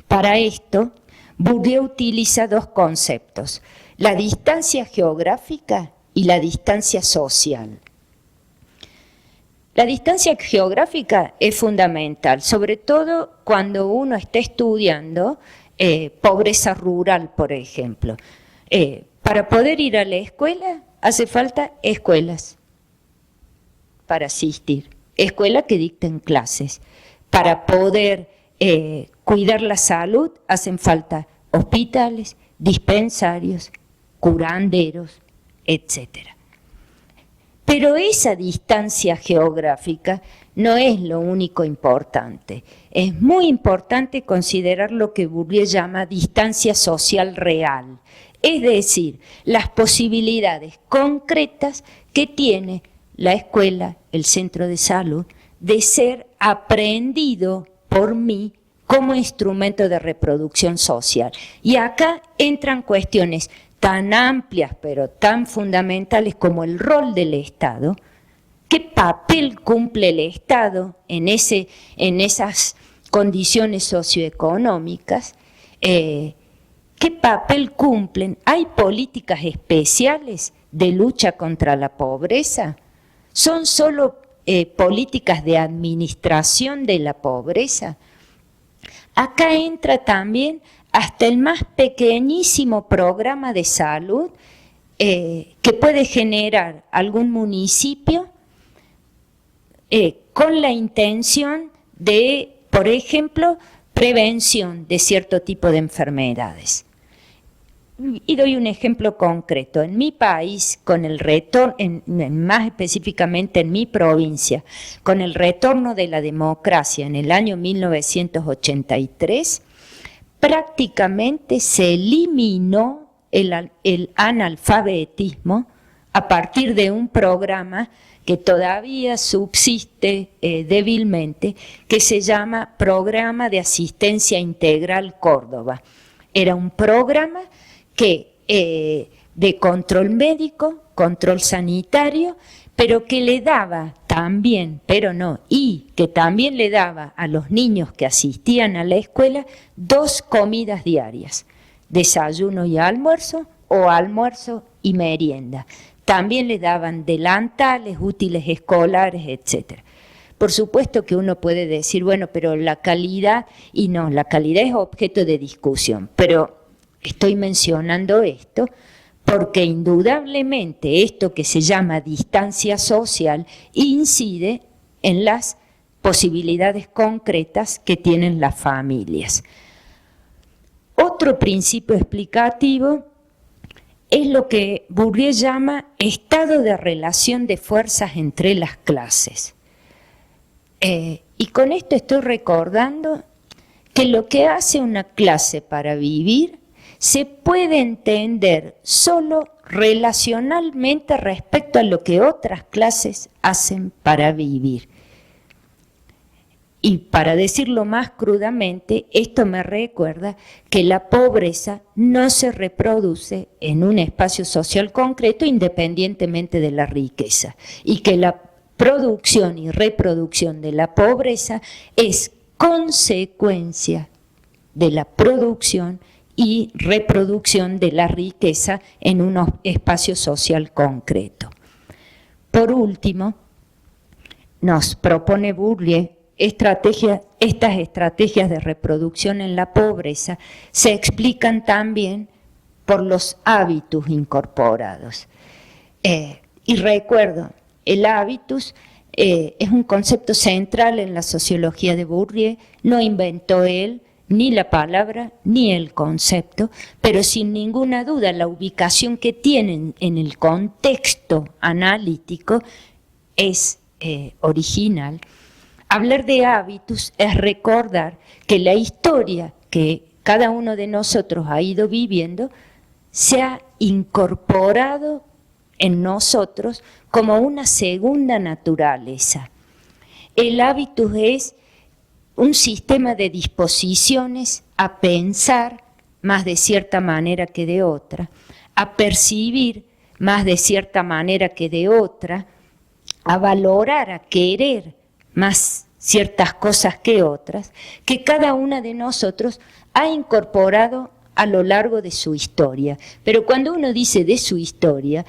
para esto Bourdieu utiliza dos conceptos, la distancia geográfica y la distancia social. La distancia geográfica es fundamental, sobre todo cuando uno está estudiando pobreza rural, por ejemplo. Para poder ir a la escuela hace falta escuelas para asistir, escuelas que dicten clases. Para poder cuidar la salud hacen falta hospitales, dispensarios, curanderos, etc. Pero esa distancia geográfica no es lo único importante. Es muy importante considerar lo que Bourdieu llama distancia social real, es decir, las posibilidades concretas que tiene la escuela, el centro de salud, de ser aprendido por mí como instrumento de reproducción social. Y acá entran cuestiones tan amplias pero tan fundamentales como el rol del Estado, qué papel cumple el Estado en esas condiciones socioeconómicas, qué papel cumplen, hay políticas especiales de lucha contra la pobreza, son solo políticas de administración de la pobreza. Acá entra también hasta el más pequeñísimo programa de salud que puede generar algún municipio con la intención de, por ejemplo, prevención de cierto tipo de enfermedades. Y doy un ejemplo concreto. En mi país, con el retorno, más específicamente en mi provincia, con el retorno de la democracia en el año 1983, prácticamente se eliminó el analfabetismo a partir de un programa que todavía subsiste débilmente, que se llama Programa de Asistencia Integral Córdoba. Era un programa que de control médico, control sanitario, pero que le daba también, pero no, y que también le daba a los niños que asistían a la escuela 2 comidas diarias, desayuno y almuerzo o almuerzo y merienda. También le daban delantales, útiles escolares, etc. Por supuesto que uno puede decir, bueno, pero la calidad, y no, la calidad es objeto de discusión, pero estoy mencionando esto porque indudablemente esto que se llama distancia social incide en las posibilidades concretas que tienen las familias. Otro principio explicativo es lo que Bourdieu llama estado de relación de fuerzas entre las clases. Y con esto estoy recordando que lo que hace una clase para vivir se puede entender solo relacionalmente respecto a lo que otras clases hacen para vivir. Y para decirlo más crudamente, esto me recuerda que la pobreza no se reproduce en un espacio social concreto independientemente de la riqueza, y que la producción y reproducción de la pobreza es consecuencia de la producción y reproducción de la riqueza en un espacio social concreto. Por último, nos propone Bourdieu estas estrategias de reproducción en la pobreza se explican también por los hábitos incorporados. Y recuerdo, el hábitus es un concepto central en la sociología de Bourdieu, no inventó él ni la palabra ni el concepto, pero sin ninguna duda la ubicación que tienen en el contexto analítico es original. Hablar de hábitos es recordar que la historia que cada uno de nosotros ha ido viviendo se ha incorporado en nosotros como una segunda naturaleza. El hábito es un sistema de disposiciones a pensar más de cierta manera que de otra, a percibir más de cierta manera que de otra, a valorar, a querer más ciertas cosas que otras, que cada una de nosotros ha incorporado a lo largo de su historia. Pero cuando uno dice de su historia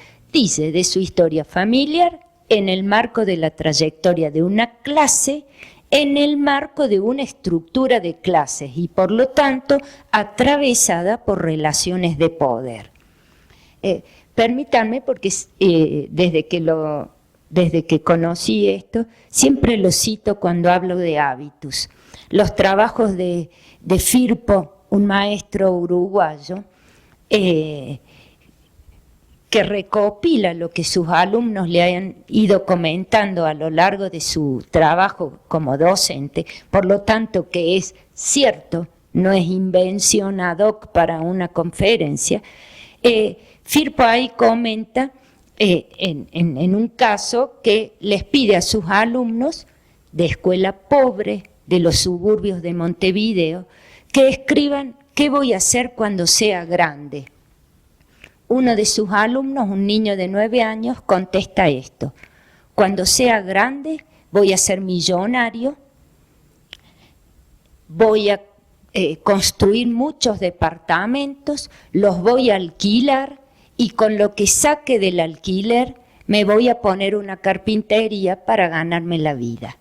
familiar en el marco de la trayectoria de una clase, en el marco de una estructura de clases y por lo tanto atravesada por relaciones de poder. Permítanme, porque desde que conocí esto, siempre lo cito cuando hablo de hábitos. Los trabajos de Firpo, un maestro uruguayo, que recopila lo que sus alumnos le han ido comentando a lo largo de su trabajo como docente, por lo tanto que es cierto, no es invención ad hoc para una conferencia. Firpo ahí comenta en un caso que les pide a sus alumnos de escuela pobre de los suburbios de Montevideo que escriban ¿qué voy a hacer cuando sea grande? Uno de sus alumnos, un niño de 9 años, contesta esto: cuando sea grande voy a ser millonario, voy a construir muchos departamentos, los voy a alquilar y con lo que saque del alquiler me voy a poner una carpintería para ganarme la vida.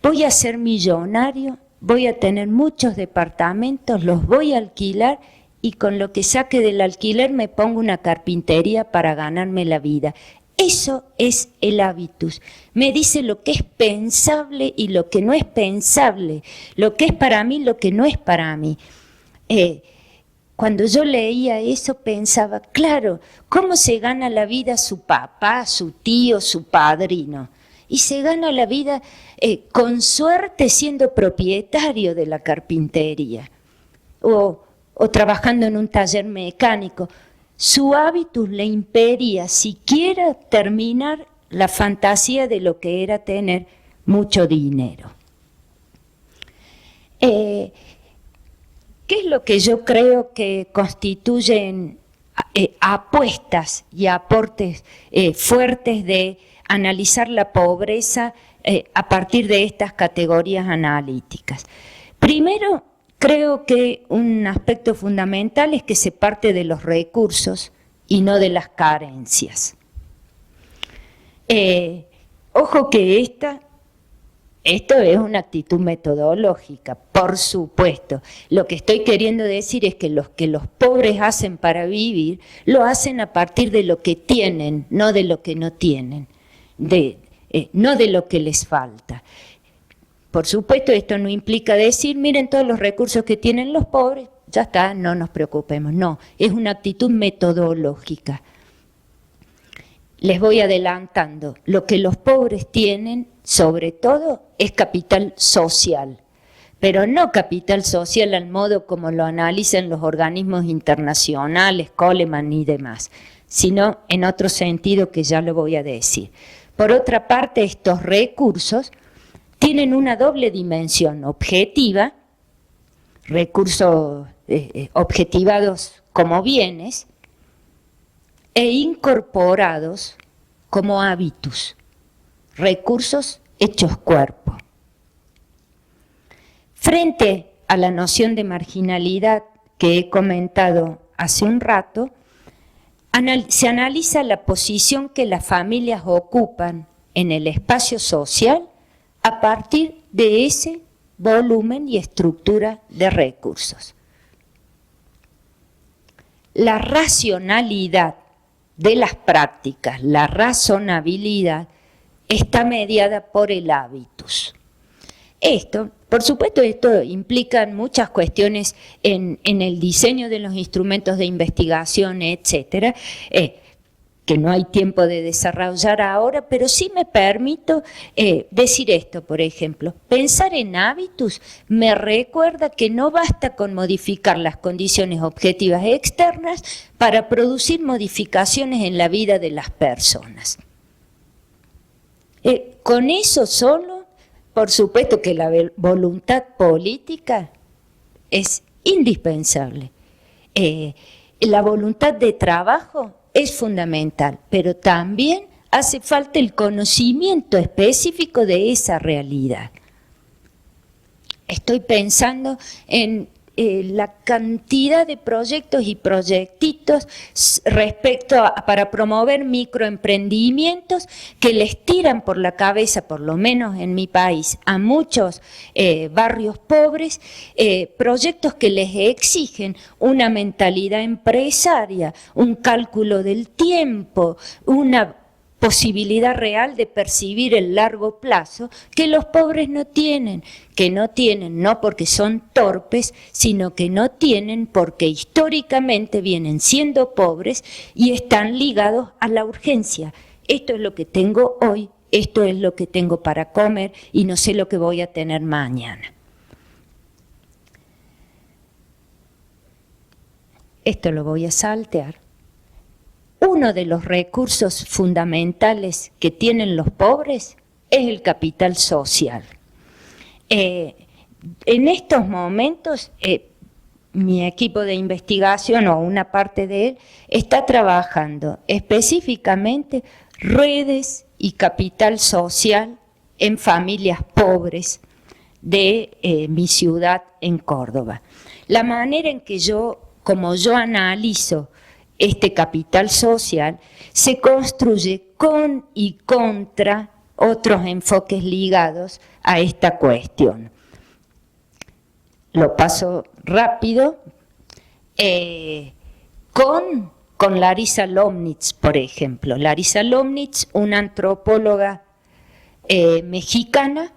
Voy a ser millonario, voy a tener muchos departamentos, los voy a alquilar y con lo que saque del alquiler me pongo una carpintería para ganarme la vida. Eso es el hábitus. Me dice lo que es pensable y lo que no es pensable, lo que es para mí, lo que no es para mí. Cuando yo leía eso pensaba, claro, ¿cómo se gana la vida su papá, su tío, su padrino? Y se gana la vida con suerte siendo propietario de la carpintería o trabajando en un taller mecánico. Su hábitus le impedía siquiera terminar la fantasía de lo que era tener mucho dinero. ¿Qué es lo que yo creo que constituyen apuestas y aportes fuertes de analizar la pobreza a partir de estas categorías analíticas? Primero, creo que un aspecto fundamental es que se parte de los recursos y no de las carencias. Ojo que esto es una actitud metodológica, por supuesto. Lo que estoy queriendo decir es que los pobres hacen para vivir, lo hacen a partir de lo que tienen, no de lo que no tienen, no de lo que les falta. Por supuesto, esto no implica decir, miren todos los recursos que tienen los pobres, ya está, no nos preocupemos. No, es una actitud metodológica. Les voy adelantando, lo que los pobres tienen, sobre todo, es capital social, pero no capital social al modo como lo analizan los organismos internacionales, Coleman y demás, sino en otro sentido que ya lo voy a decir. Por otra parte, estos recursos tienen una doble dimensión objetiva, recursos objetivados como bienes, e incorporados como hábitos, recursos hechos cuerpo. Frente a la noción de marginalidad que he comentado hace un rato, se analiza la posición que las familias ocupan en el espacio social a partir de ese volumen y estructura de recursos. La racionalidad de las prácticas, la razonabilidad, está mediada por el hábitus. Por supuesto, esto implica muchas cuestiones en el diseño de los instrumentos de investigación, etcétera. que no hay tiempo de desarrollar ahora, pero sí me permito decir esto, por ejemplo. Pensar en hábitos me recuerda que no basta con modificar las condiciones objetivas externas para producir modificaciones en la vida de las personas. Con eso solo, por supuesto que la voluntad política es indispensable. La voluntad de trabajo es fundamental, pero también hace falta el conocimiento específico de esa realidad. Estoy pensando en la cantidad de proyectos y proyectitos para promover microemprendimientos que les tiran por la cabeza, por lo menos en mi país, a muchos barrios pobres, proyectos que les exigen una mentalidad empresaria, un cálculo del tiempo, una posibilidad real de percibir el largo plazo que los pobres no tienen, no porque son torpes, sino que no tienen porque históricamente vienen siendo pobres y están ligados a la urgencia. Esto es lo que tengo hoy, esto es lo que tengo para comer y no sé lo que voy a tener mañana. Esto lo voy a saltear. Uno de los recursos fundamentales que tienen los pobres es el capital social. En estos momentos, mi equipo de investigación o una parte de él está trabajando específicamente redes y capital social en familias pobres de mi ciudad en Córdoba. La manera en que como yo analizo este capital social se construye con y contra otros enfoques ligados a esta cuestión. Lo paso rápido. Con Larisa Lomnitz, por ejemplo. Larisa Lomnitz, una antropóloga mexicana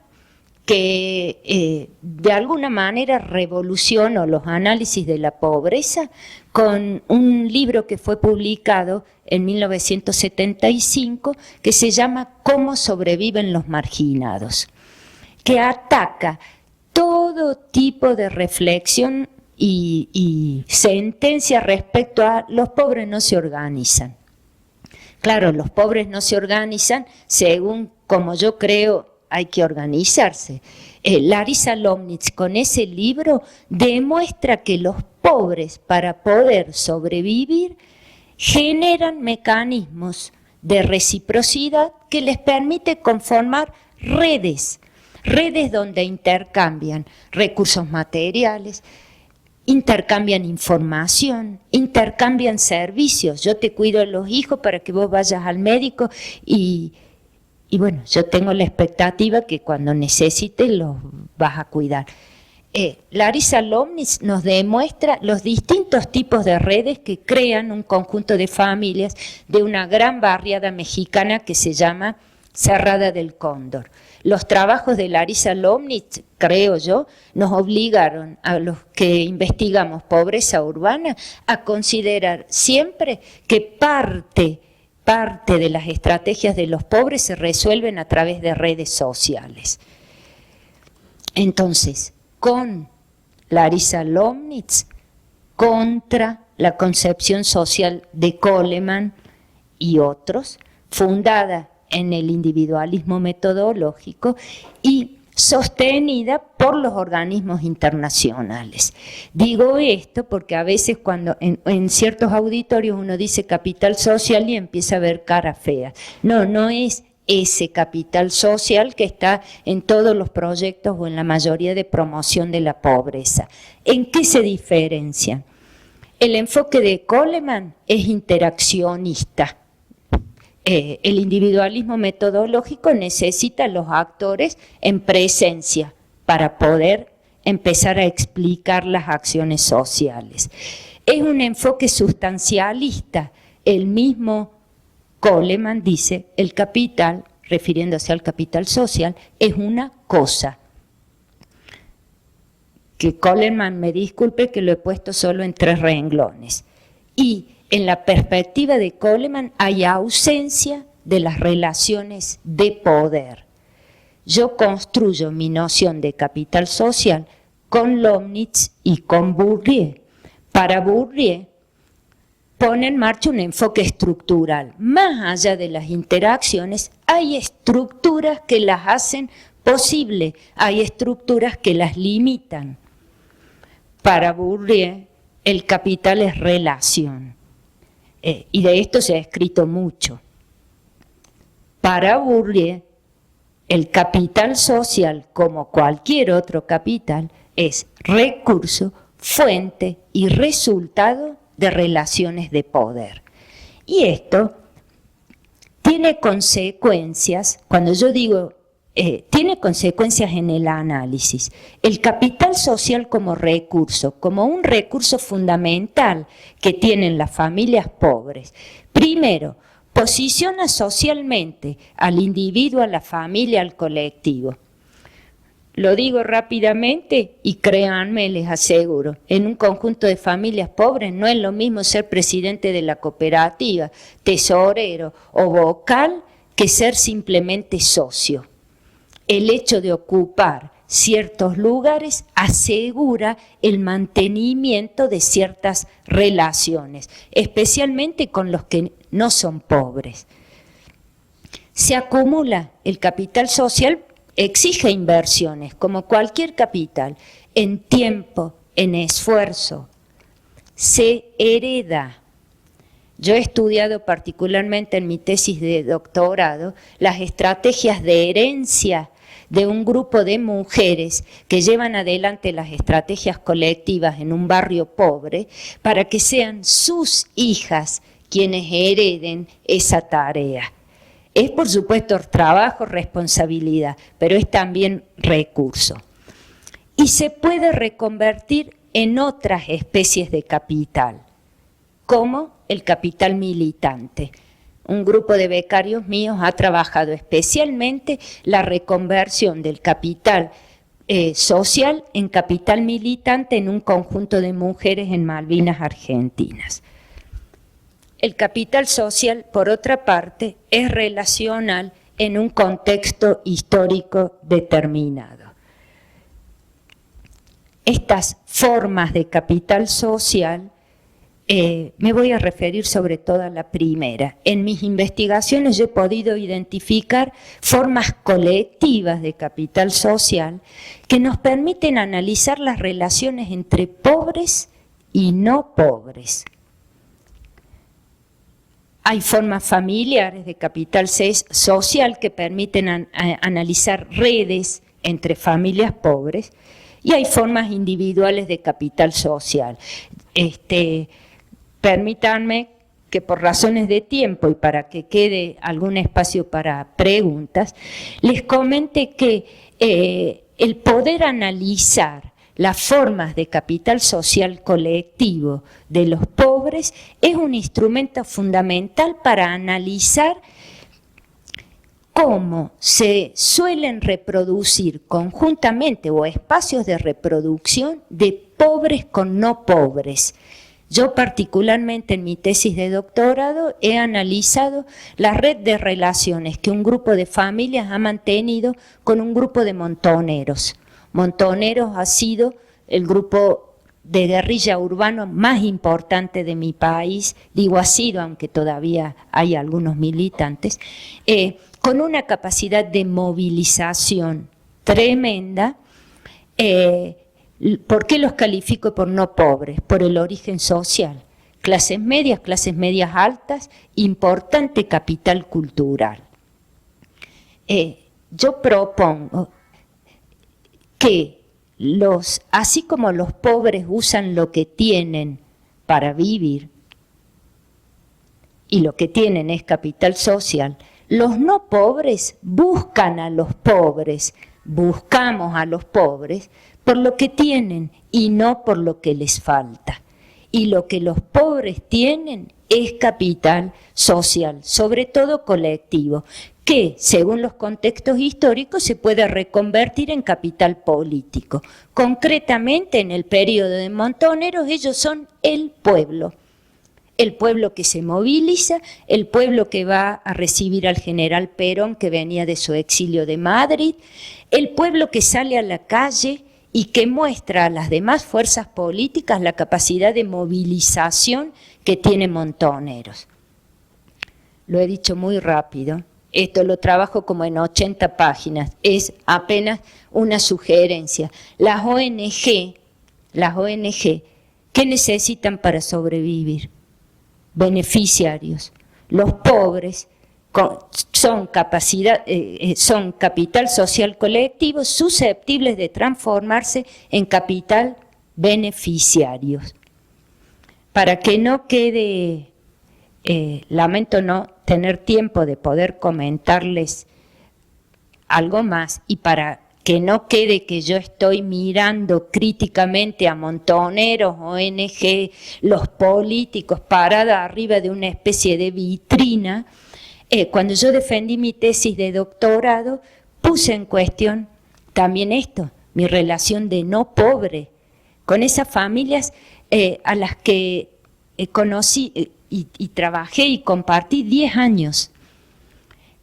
que de alguna manera revolucionó los análisis de la pobreza con un libro que fue publicado en 1975 que se llama ¿Cómo sobreviven los marginados?, que ataca todo tipo de reflexión y sentencia respecto a los pobres no se organizan. Claro, los pobres no se organizan según como yo creo hay que organizarse. Larisa Lomnitz con ese libro demuestra que los pobres para poder sobrevivir generan mecanismos de reciprocidad que les permite conformar redes donde intercambian recursos materiales, intercambian información, intercambian servicios. Yo te cuido a los hijos para que vos vayas al médico y bueno, yo tengo la expectativa que cuando necesites los vas a cuidar. Larisa Lomnitz nos demuestra los distintos tipos de redes que crean un conjunto de familias de una gran barriada mexicana que se llama Cerrada del Cóndor. Los trabajos de Larisa Lomnitz, creo yo, nos obligaron a los que investigamos pobreza urbana a considerar siempre que parte de las estrategias de los pobres se resuelven a través de redes sociales. Entonces, con Larisa Lomnitz, contra la concepción social de Coleman y otros, fundada en el individualismo metodológico y sostenida por los organismos internacionales. Digo esto porque a veces cuando en ciertos auditorios uno dice capital social y empieza a ver caras feas. No es ese capital social que está en todos los proyectos o en la mayoría de promoción de la pobreza. ¿En qué se diferencia? El enfoque de Coleman es interaccionista. El individualismo metodológico necesita a los actores en presencia para poder empezar a explicar las acciones sociales. Es un enfoque sustancialista. El mismo Coleman dice, el capital, refiriéndose al capital social, es una cosa. Que Coleman me disculpe que lo he puesto solo en 3 renglones. Y en la perspectiva de Coleman hay ausencia de las relaciones de poder. Yo construyo mi noción de capital social con Lomnitz y con Bourdieu. Para Bourdieu pone en marcha un enfoque estructural. Más allá de las interacciones, hay estructuras que las hacen posible, hay estructuras que las limitan. Para Bourdieu, el capital es relación. Y de esto se ha escrito mucho. Para Bourdieu, el capital social, como cualquier otro capital, es recurso, fuente y resultado de relaciones de poder. Y esto tiene consecuencias, cuando yo digo tiene consecuencias en el análisis. El capital social como un recurso fundamental que tienen las familias pobres. Primero, posiciona socialmente al individuo, a la familia, al colectivo. Lo digo rápidamente y créanme, les aseguro, en un conjunto de familias pobres no es lo mismo ser presidente de la cooperativa, tesorero o vocal que ser simplemente socio. El hecho de ocupar ciertos lugares asegura el mantenimiento de ciertas relaciones, especialmente con los que no son pobres. Se acumula el capital social, exige inversiones, como cualquier capital, en tiempo, en esfuerzo. Se hereda. Yo he estudiado particularmente en mi tesis de doctorado las estrategias de herencia de un grupo de mujeres que llevan adelante las estrategias colectivas en un barrio pobre para que sean sus hijas quienes hereden esa tarea. Es por supuesto trabajo, responsabilidad, pero es también recurso. Y se puede reconvertir en otras especies de capital, como el capital militante. Un grupo de becarios míos ha trabajado especialmente la reconversión del capital social en capital militante en un conjunto de mujeres en Malvinas Argentinas. El capital social, por otra parte, es relacional en un contexto histórico determinado. Estas formas de capital social me voy a referir sobre todo a la primera. En mis investigaciones yo he podido identificar formas colectivas de capital social que nos permiten analizar las relaciones entre pobres y no pobres. Hay formas familiares de capital social que permiten analizar redes entre familias pobres y hay formas individuales de capital social. Permítanme que por razones de tiempo y para que quede algún espacio para preguntas, les comente que el poder analizar las formas de capital social colectivo de los pobres es un instrumento fundamental para analizar cómo se suelen reproducir conjuntamente o espacios de reproducción de pobres con no pobres. Yo particularmente en mi tesis de doctorado he analizado la red de relaciones que un grupo de familias ha mantenido con un grupo de montoneros. Montoneros ha sido el grupo de guerrilla urbano más importante de mi país, digo ha sido, aunque todavía hay algunos militantes, con una capacidad de movilización tremenda. ¿Por qué los califico por no pobres? Por el origen social. Clases medias altas, importante capital cultural. Yo propongo que así como los pobres usan lo que tienen para vivir, y lo que tienen es capital social, los no pobres buscan a los pobres, buscamos a los pobres por lo que tienen y no por lo que les falta. Y lo que los pobres tienen es capital social, sobre todo colectivo, que según los contextos históricos se puede reconvertir en capital político. Concretamente en el periodo de Montoneros ellos son el pueblo. el pueblo que se moviliza, el pueblo que va a recibir al general Perón, que venía de su exilio de Madrid, el pueblo que sale a la calle y que muestra a las demás fuerzas políticas la capacidad de movilización que tiene Montoneros. Lo he dicho muy rápido, esto lo trabajo como en 80 páginas, es apenas una sugerencia. Las ONG, ¿qué necesitan para sobrevivir? Beneficiarios. Los pobres son capital social colectivo susceptibles de transformarse en capital beneficiarios. Para que no quede, lamento no tener tiempo de poder comentarles algo más, y para que no quede que yo estoy mirando críticamente a Montoneros, ONG, los políticos, parada arriba de una especie de vitrina, cuando yo defendí mi tesis de doctorado, puse en cuestión también esto, mi relación de no pobre, con esas familias a las que conocí y trabajé y compartí 10 años.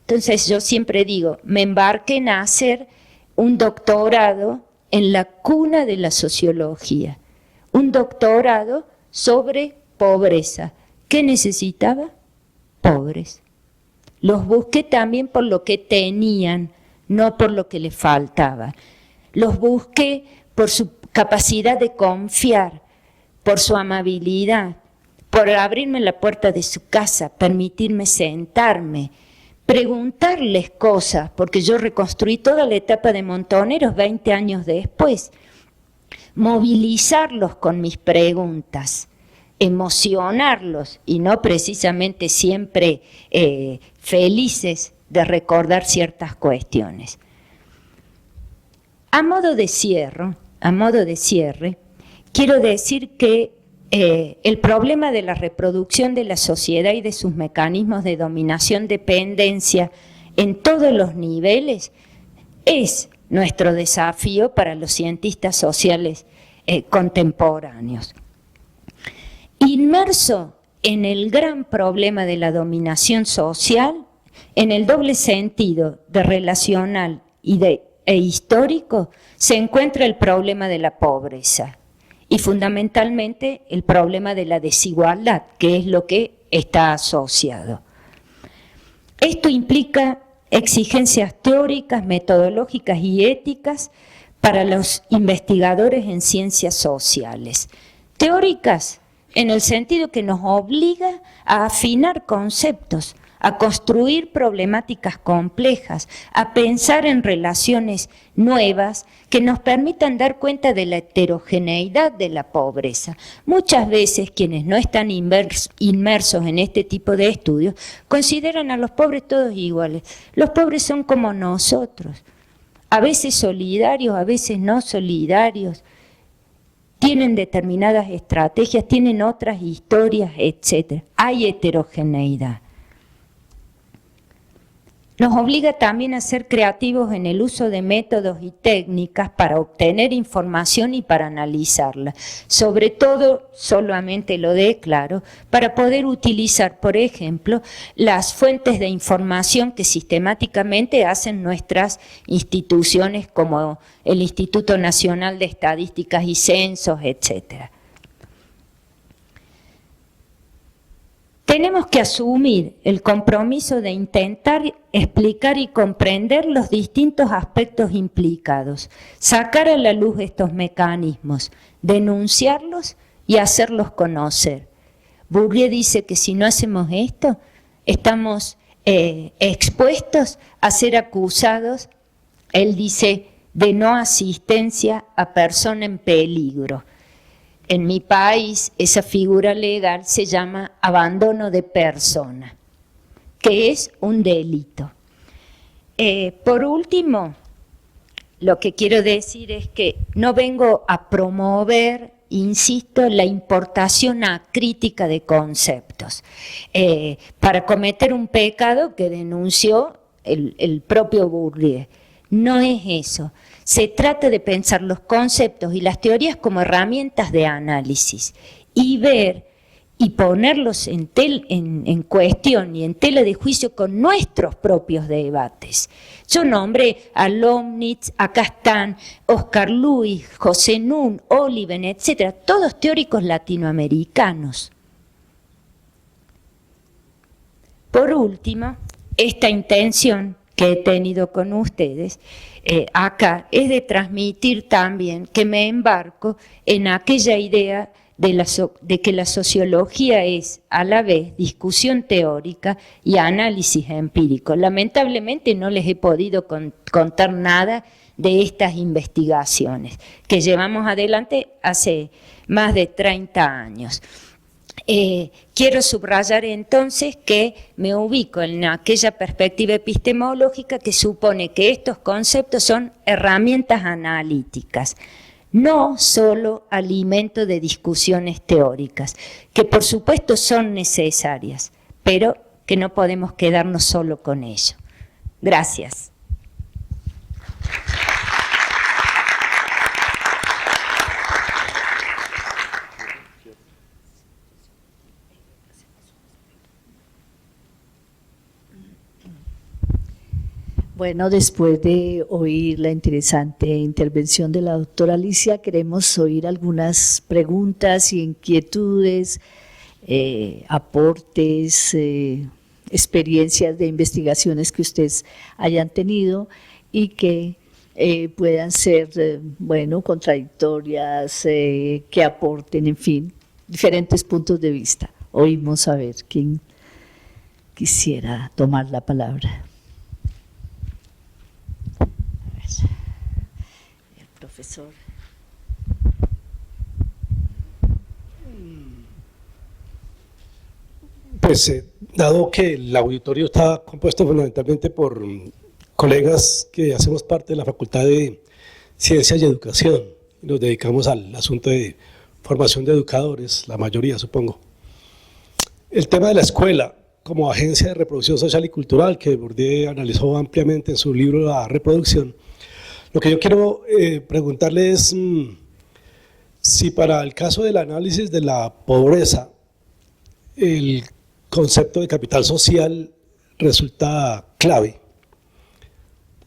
Entonces yo siempre digo, me embarqué en hacer un doctorado en la cuna de la sociología, un doctorado sobre pobreza. ¿Qué necesitaba? Pobres. Los busqué también por lo que tenían, no por lo que les faltaba. Los busqué por su capacidad de confiar, por su amabilidad, por abrirme la puerta de su casa, permitirme sentarme, preguntarles cosas, porque yo reconstruí toda la etapa de Montoneros 20 años después, movilizarlos con mis preguntas, emocionarlos y no precisamente siempre felices de recordar ciertas cuestiones. A modo de cierre, quiero decir que el problema de la reproducción de la sociedad y de sus mecanismos de dominación-dependencia en todos los niveles es nuestro desafío para los cientistas sociales contemporáneos. Inmerso en el gran problema de la dominación social, en el doble sentido de relacional e histórico, se encuentra el problema de la pobreza. Y fundamentalmente el problema de la desigualdad, que es lo que está asociado. Esto implica exigencias teóricas, metodológicas y éticas para los investigadores en ciencias sociales. Teóricas en el sentido que nos obliga a afinar conceptos, a construir problemáticas complejas, a pensar en relaciones nuevas que nos permitan dar cuenta de la heterogeneidad de la pobreza. Muchas veces quienes no están inmersos en este tipo de estudios consideran a los pobres todos iguales. Los pobres son como nosotros, a veces solidarios, a veces no solidarios, tienen determinadas estrategias, tienen otras historias, etc. Hay heterogeneidad. Nos obliga también a ser creativos en el uso de métodos y técnicas para obtener información y para analizarla. Sobre todo, solamente lo declaro, para poder utilizar, por ejemplo, las fuentes de información que sistemáticamente hacen nuestras instituciones como el Instituto Nacional de Estadísticas y Censos, etc. Tenemos que asumir el compromiso de intentar explicar y comprender los distintos aspectos implicados, sacar a la luz estos mecanismos, denunciarlos y hacerlos conocer. Bourdieu dice que si no hacemos esto, estamos expuestos a ser acusados, él dice, de no asistencia a persona en peligro. En mi país, esa figura legal se llama abandono de persona, que es un delito. Por último, lo que quiero decir es que no vengo a promover, insisto, la importación acrítica de conceptos para cometer un pecado que denunció el propio Bourdieu. No es eso. Se trata de pensar los conceptos y las teorías como herramientas de análisis y ver y ponerlos en cuestión y en tela de juicio con nuestros propios debates. Yo nombré a Lomnitz, a Castán, Oscar Luis, José Nun, Oliven, etcétera, todos teóricos latinoamericanos. Por último, esta intención que he tenido con ustedes acá es de transmitir también que me embarco en aquella idea de que la sociología es a la vez discusión teórica y análisis empírico. Lamentablemente no les he podido contar nada de estas investigaciones que llevamos adelante hace más de 30 años. Quiero subrayar entonces que me ubico en aquella perspectiva epistemológica que supone que estos conceptos son herramientas analíticas, no solo alimento de discusiones teóricas, que por supuesto son necesarias, pero que no podemos quedarnos solo con ello. Gracias. Bueno, después de oír la interesante intervención de la doctora Alicia, queremos oír algunas preguntas y inquietudes, aportes, experiencias de investigaciones que ustedes hayan tenido y que puedan ser, contradictorias, que aporten, en fin, diferentes puntos de vista. Oímos a ver quién quisiera tomar la palabra. Profesor. Pues dado que el auditorio está compuesto fundamentalmente por colegas que hacemos parte de la Facultad de Ciencias y Educación, y nos dedicamos al asunto de formación de educadores, la mayoría supongo. El tema de la escuela como agencia de reproducción social y cultural que Bourdieu analizó ampliamente en su libro La Reproducción. Lo que yo quiero preguntarle es si para el caso del análisis de la pobreza, el concepto de capital social resulta clave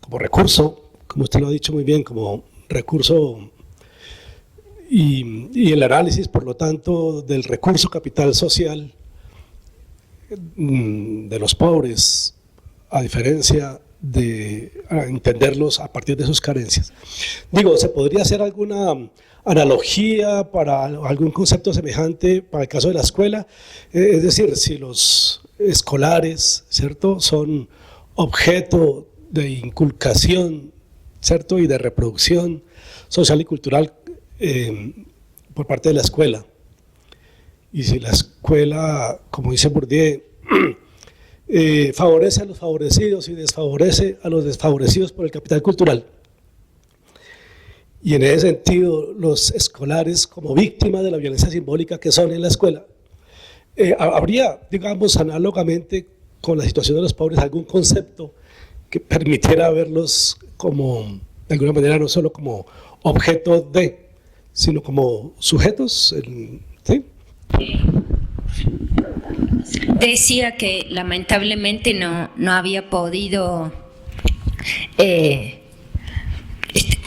como recurso, como usted lo ha dicho muy bien, como recurso y el análisis, por lo tanto, del recurso capital social de los pobres, a diferencia de entenderlos a partir de sus carencias. Digo, ¿se podría hacer alguna analogía para algún concepto semejante para el caso de la escuela? Es decir, si los escolares, ¿cierto?, son objeto de inculcación, ¿cierto?, y de reproducción social y cultural por parte de la escuela. Y si la escuela, como dice Bourdieu, favorece a los favorecidos y desfavorece a los desfavorecidos por el capital cultural. Y en ese sentido, los escolares como víctimas de la violencia simbólica que son en la escuela, habría, digamos, análogamente con la situación de los pobres, algún concepto que permitiera verlos como, de alguna manera, no solo como objeto de, sino como sujetos, ¿sí? Decía que lamentablemente no había podido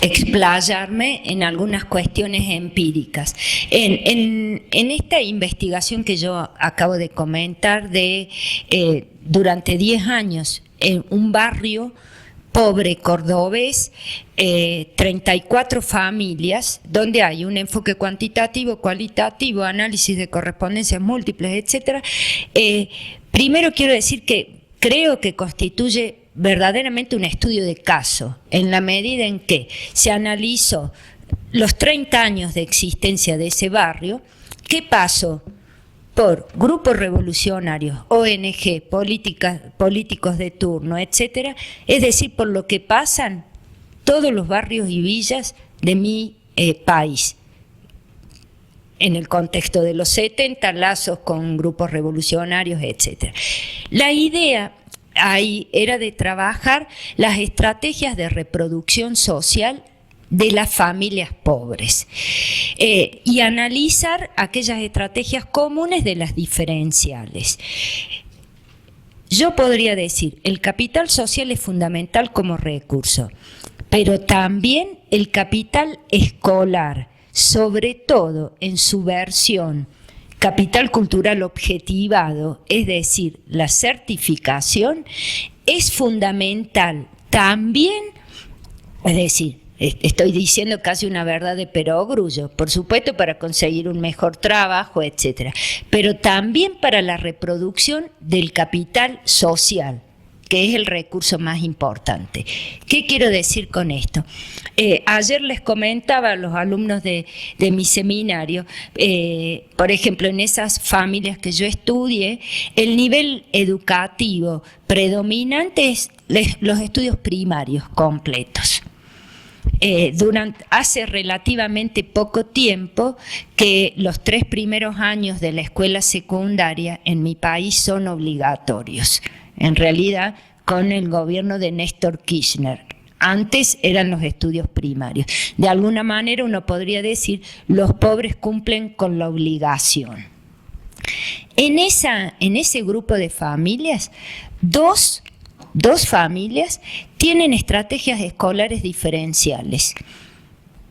explayarme en algunas cuestiones empíricas. En esta investigación que yo acabo de comentar de durante 10 años en un barrio pobre cordobés, 34 familias, donde hay un enfoque cuantitativo, cualitativo, análisis de correspondencias múltiples, etcétera. Primero quiero decir que creo que constituye verdaderamente un estudio de caso, en la medida en que se analizó los 30 años de existencia de ese barrio, qué pasó por grupos revolucionarios, ONG, políticos de turno, etcétera, es decir, por lo que pasan todos los barrios y villas de mi país. En el contexto de los 70, lazos con grupos revolucionarios, etcétera. La idea ahí era de trabajar las estrategias de reproducción social de las familias pobres. y analizar aquellas estrategias comunes de las diferenciales. Yo podría decir, el capital social es fundamental como recurso, pero también el capital escolar, sobre todo en su versión capital cultural objetivado, es decir, la certificación, es fundamental también, es decir, estoy diciendo casi una verdad de perogrullo, por supuesto para conseguir un mejor trabajo, etcétera, pero también para la reproducción del capital social, que es el recurso más importante. ¿Qué quiero decir con esto? Ayer les comentaba a los alumnos de mi seminario, por ejemplo, en esas familias que yo estudié, el nivel educativo predominante es los estudios primarios completos. Hace relativamente poco tiempo que los 3 primeros años de la escuela secundaria en mi país son obligatorios. En realidad, con el gobierno de Néstor Kirchner. Antes eran los estudios primarios. De alguna manera uno podría decir, los pobres cumplen con la obligación. En ese grupo de familias, dos familias tienen estrategias escolares diferenciales.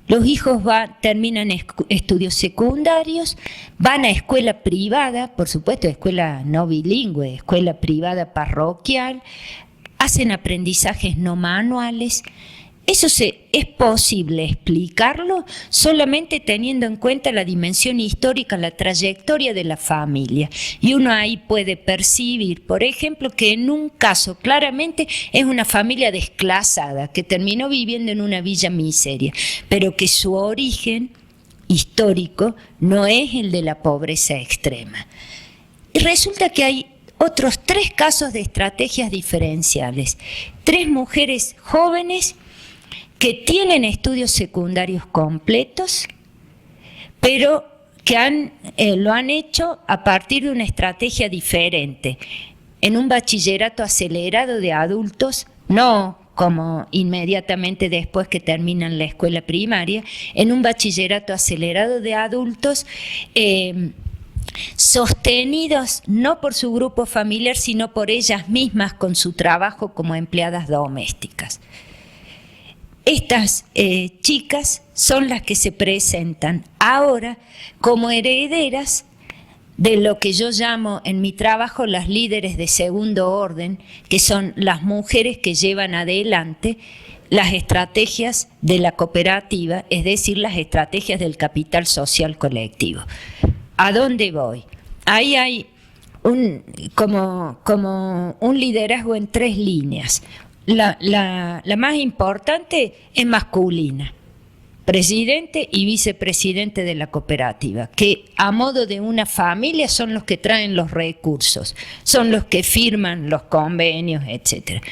Los hijos terminan estudios secundarios, van a escuela privada, por supuesto, escuela no bilingüe, escuela privada parroquial, hacen aprendizajes no manuales. Eso es posible explicarlo solamente teniendo en cuenta la dimensión histórica, la trayectoria de la familia. Y uno ahí puede percibir, por ejemplo, que en un caso claramente es una familia desclasada, que terminó viviendo en una villa miseria, pero que su origen histórico no es el de la pobreza extrema. Y resulta que hay otros 3 casos de estrategias diferenciales. 3 mujeres jóvenes que tienen estudios secundarios completos, pero que lo han hecho a partir de una estrategia diferente, en un bachillerato acelerado de adultos, no como inmediatamente después que terminan la escuela primaria, en un bachillerato acelerado de adultos, sostenidos no por su grupo familiar, sino por ellas mismas con su trabajo como empleadas domésticas. Estas chicas son las que se presentan ahora como herederas de lo que yo llamo en mi trabajo las líderes de segundo orden, que son las mujeres que llevan adelante las estrategias de la cooperativa, es decir, las estrategias del capital social colectivo. ¿A dónde voy? Ahí hay como un liderazgo en 3 líneas. La más importante es masculina, presidente y vicepresidente de la cooperativa, que a modo de una familia son los que traen los recursos, son los que firman los convenios, etc.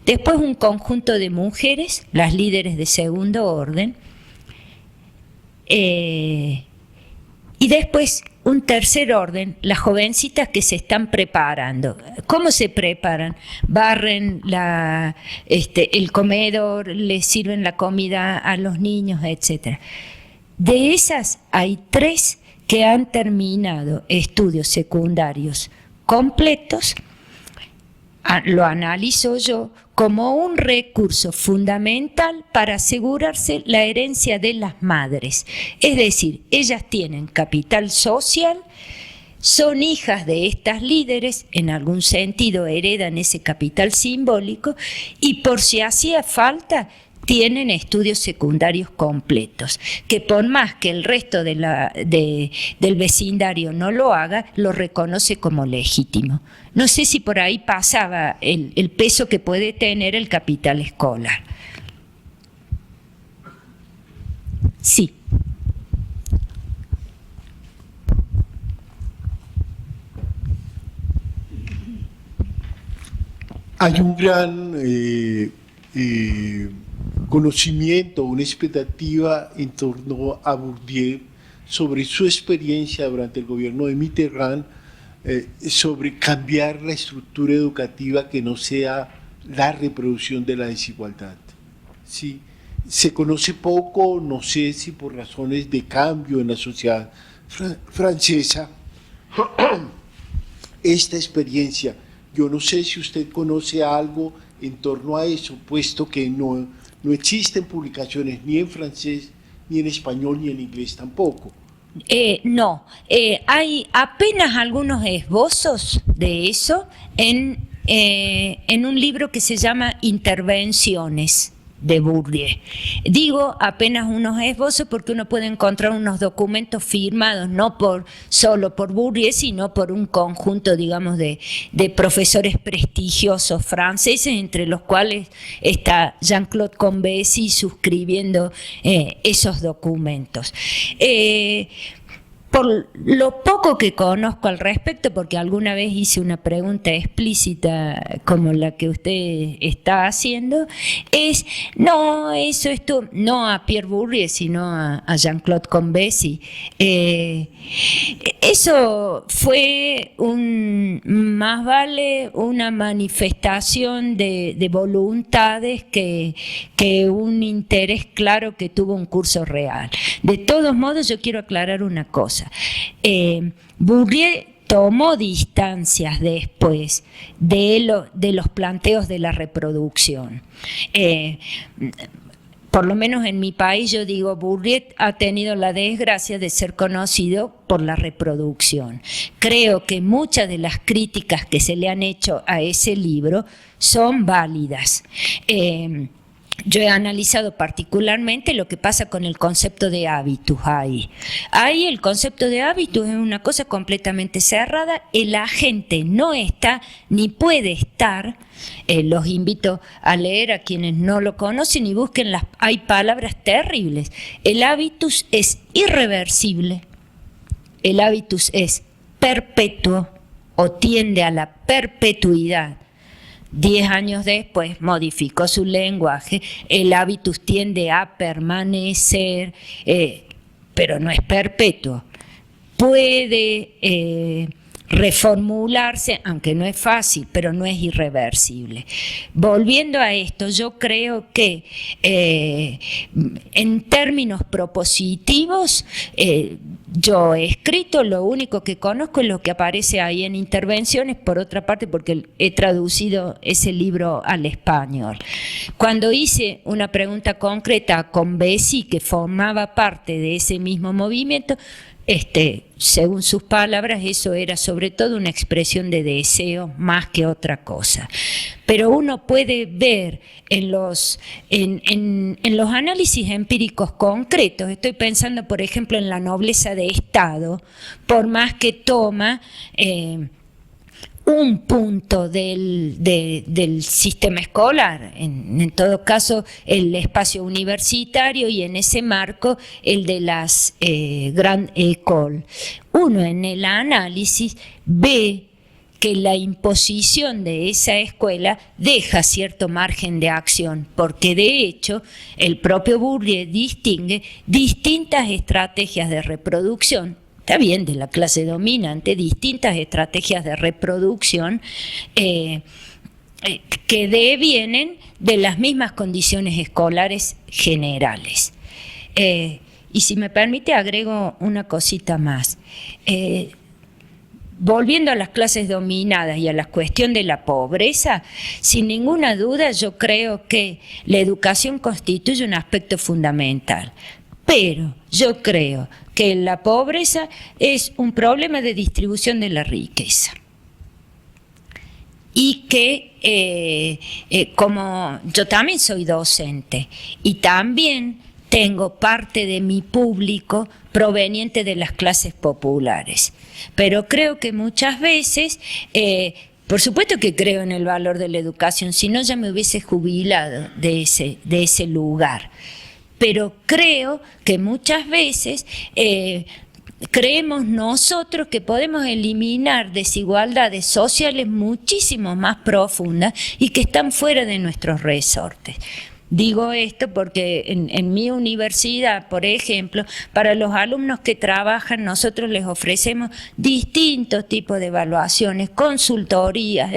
Después un conjunto de mujeres, las líderes de segundo orden, y después un tercer orden, las jovencitas que se están preparando. ¿Cómo se preparan? Barren el comedor, les sirven la comida a los niños, etc. De esas hay 3 que han terminado estudios secundarios completos. Lo analizo yo como un recurso fundamental para asegurarse la herencia de las madres. Es decir, ellas tienen capital social, son hijas de estas líderes, en algún sentido heredan ese capital simbólico y por si hacía falta tienen estudios secundarios completos, que por más que el resto del vecindario no lo haga, lo reconoce como legítimo. No sé si por ahí pasaba el peso que puede tener el capital escolar. Sí. Hay un gran conocimiento, una expectativa en torno a Bourdieu sobre su experiencia durante el gobierno de Mitterrand, sobre cambiar la estructura educativa que no sea la reproducción de la desigualdad. ¿Sí? Se conoce poco, no sé si por razones de cambio en la sociedad francesa, esta experiencia. Yo no sé si usted conoce algo en torno a eso, puesto que no existen publicaciones ni en francés, ni en español, ni en inglés tampoco. No, hay apenas algunos esbozos de eso en un libro que se llama Intervenciones de Bourdieu. Digo apenas unos esbozos porque uno puede encontrar unos documentos firmados no solo por Bourdieu, sino por un conjunto, digamos, de profesores prestigiosos franceses, entre los cuales está Jean-Claude Combesi suscribiendo esos documentos. Por lo poco que conozco al respecto, porque alguna vez hice una pregunta explícita como la que usted está haciendo, es, no, esto, no a Pierre Bourdieu, sino a Jean-Claude Combesi. Eso fue más vale una manifestación de voluntades que un interés claro que tuvo un curso real. De todos modos, yo quiero aclarar una cosa. Bourdieu tomó distancias después de los planteos de la reproducción. Por lo menos en mi país, yo digo, Bourdieu ha tenido la desgracia de ser conocido por la reproducción. Creo que muchas de las críticas que se le han hecho a ese libro son válidas. Yo he analizado particularmente lo que pasa con el concepto de hábitus ahí. Ahí el concepto de hábitus es una cosa completamente cerrada, el agente no está ni puede estar, los invito a leer a quienes no lo conocen y busquen hay palabras terribles. El hábitus es irreversible, el hábitus es perpetuo o tiende a la perpetuidad. 10 años después modificó su lenguaje, el hábitus tiende a permanecer, pero no es perpetuo. Puede reformularse, aunque no es fácil, pero no es irreversible. Volviendo a esto, yo creo que en términos propositivos, yo he escrito, lo único que conozco es lo que aparece ahí en Intervenciones, por otra parte porque he traducido ese libro al español. Cuando hice una pregunta concreta a Combesi, que formaba parte de ese mismo movimiento, según sus palabras, eso era sobre todo una expresión de deseo más que otra cosa. Pero uno puede ver en los análisis empíricos concretos, estoy pensando por ejemplo en la nobleza de Estado, por más que toma un punto del sistema escolar, en todo caso el espacio universitario y en ese marco el de las Grand Écoles. Uno en el análisis ve que la imposición de esa escuela deja cierto margen de acción, porque de hecho el propio Bourdieu distingue distintas estrategias de reproducción, está bien, de la clase dominante, distintas estrategias de reproducción que devienen de las mismas condiciones escolares generales. Y si me permite, agrego una cosita más. Volviendo a las clases dominadas y a la cuestión de la pobreza, sin ninguna duda yo creo que la educación constituye un aspecto fundamental. Pero yo creo que la pobreza es un problema de distribución de la riqueza. Y que como yo también soy docente y también tengo parte de mi público proveniente de las clases populares. Pero creo que muchas veces, por supuesto que creo en el valor de la educación, si no ya me hubiese jubilado de ese lugar. Pero creo que muchas veces creemos nosotros que podemos eliminar desigualdades sociales muchísimo más profundas y que están fuera de nuestros resortes. Digo esto porque en mi universidad, por ejemplo, para los alumnos que trabajan, nosotros les ofrecemos distintos tipos de evaluaciones, consultorías,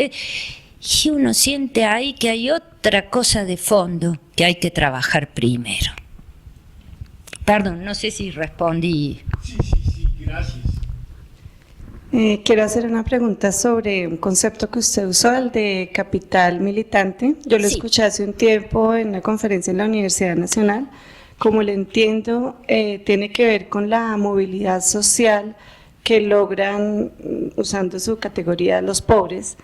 y uno siente ahí que hay otra cosa de fondo que hay que trabajar primero. Perdón, no sé si respondí. Sí, gracias. Quiero hacer una pregunta sobre un concepto que usted usó, el de capital militante. Yo lo escuché hace un tiempo en una conferencia en la Universidad Nacional. Como lo entiendo, tiene que ver con la movilidad social que logran, usando su categoría, los pobres,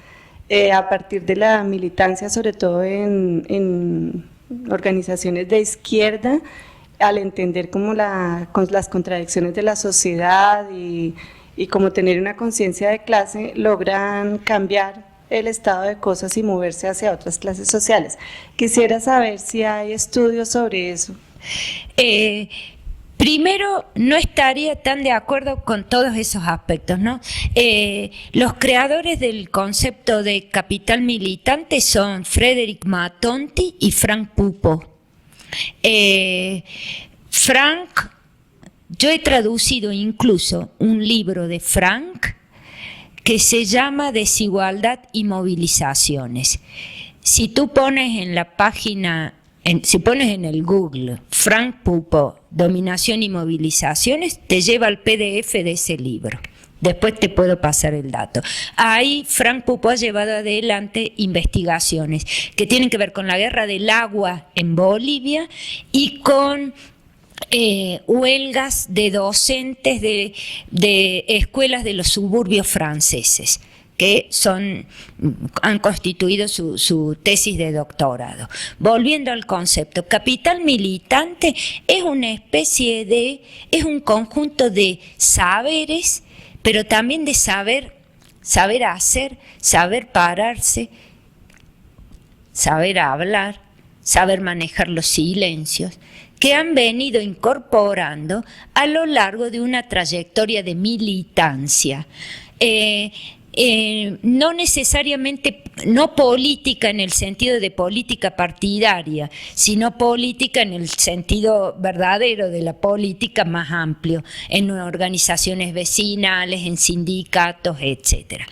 a partir de la militancia, sobre todo en organizaciones de izquierda, al entender como con las contradicciones de la sociedad y como tener una conciencia de clase, logran cambiar el estado de cosas y moverse hacia otras clases sociales. Quisiera saber si hay estudios sobre eso. Primero, no estaría tan de acuerdo con todos esos aspectos, ¿no? Los creadores del concepto de capital militante son Frédéric Matonti y Frank Pupo. Yo he traducido incluso un libro de Frank que se llama Desigualdad y Movilizaciones. Si tú pones en la página, si pones en el Google Frank Pupo, Dominación y Movilizaciones, te lleva al PDF de ese libro. Después te puedo pasar el dato. Ahí Frank Pupo ha llevado adelante investigaciones que tienen que ver con la guerra del agua en Bolivia y con huelgas de docentes de escuelas de los suburbios franceses, que han constituido su tesis de doctorado. Volviendo al concepto, capital militante es una especie es un conjunto de saberes, pero también de saber hacer, saber pararse, saber hablar, saber manejar los silencios, que han venido incorporando a lo largo de una trayectoria de militancia. No necesariamente, no política en el sentido de política partidaria, sino política en el sentido verdadero de la política más amplio, en organizaciones vecinales, en sindicatos, etcétera.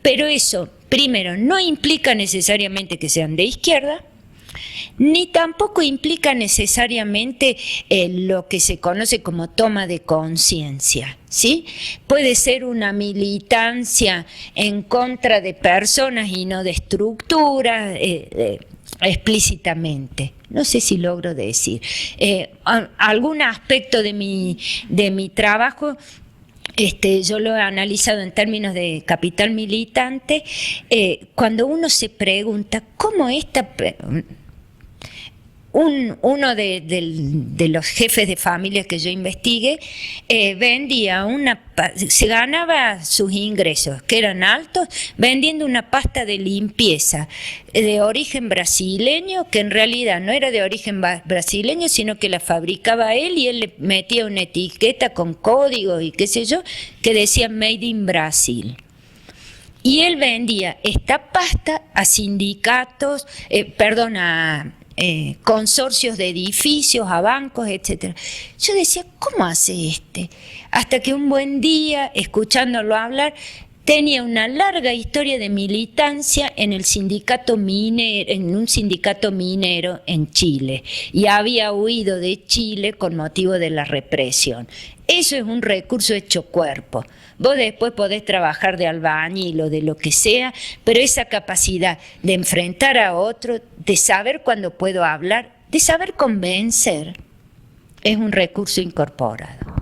Pero eso, primero, no implica necesariamente que sean de izquierda, ni tampoco implica necesariamente lo que se conoce como toma de conciencia, ¿sí? Puede ser una militancia en contra de personas y no de estructuras, explícitamente. No sé si logro decir. Algún aspecto de mi trabajo yo lo he analizado en términos de capital militante, cuando uno se pregunta cómo uno de los jefes de familia que yo investigué se ganaba sus ingresos, que eran altos, vendiendo una pasta de limpieza de origen brasileño, que en realidad no era de origen brasileño, sino que la fabricaba él y él le metía una etiqueta con código y qué sé yo, que decía Made in Brasil. Y él vendía esta pasta a sindicatos, consorcios de edificios, a bancos, etcétera. Yo decía, ¿cómo hace este? Hasta que un buen día, escuchándolo hablar, tenía una larga historia de militancia en un sindicato minero en Chile, y había huido de Chile con motivo de la represión. Eso es un recurso hecho cuerpo. Vos después podés trabajar de albañil o de lo que sea, pero esa capacidad de enfrentar a otro, de saber cuándo puedo hablar, de saber convencer, es un recurso incorporado.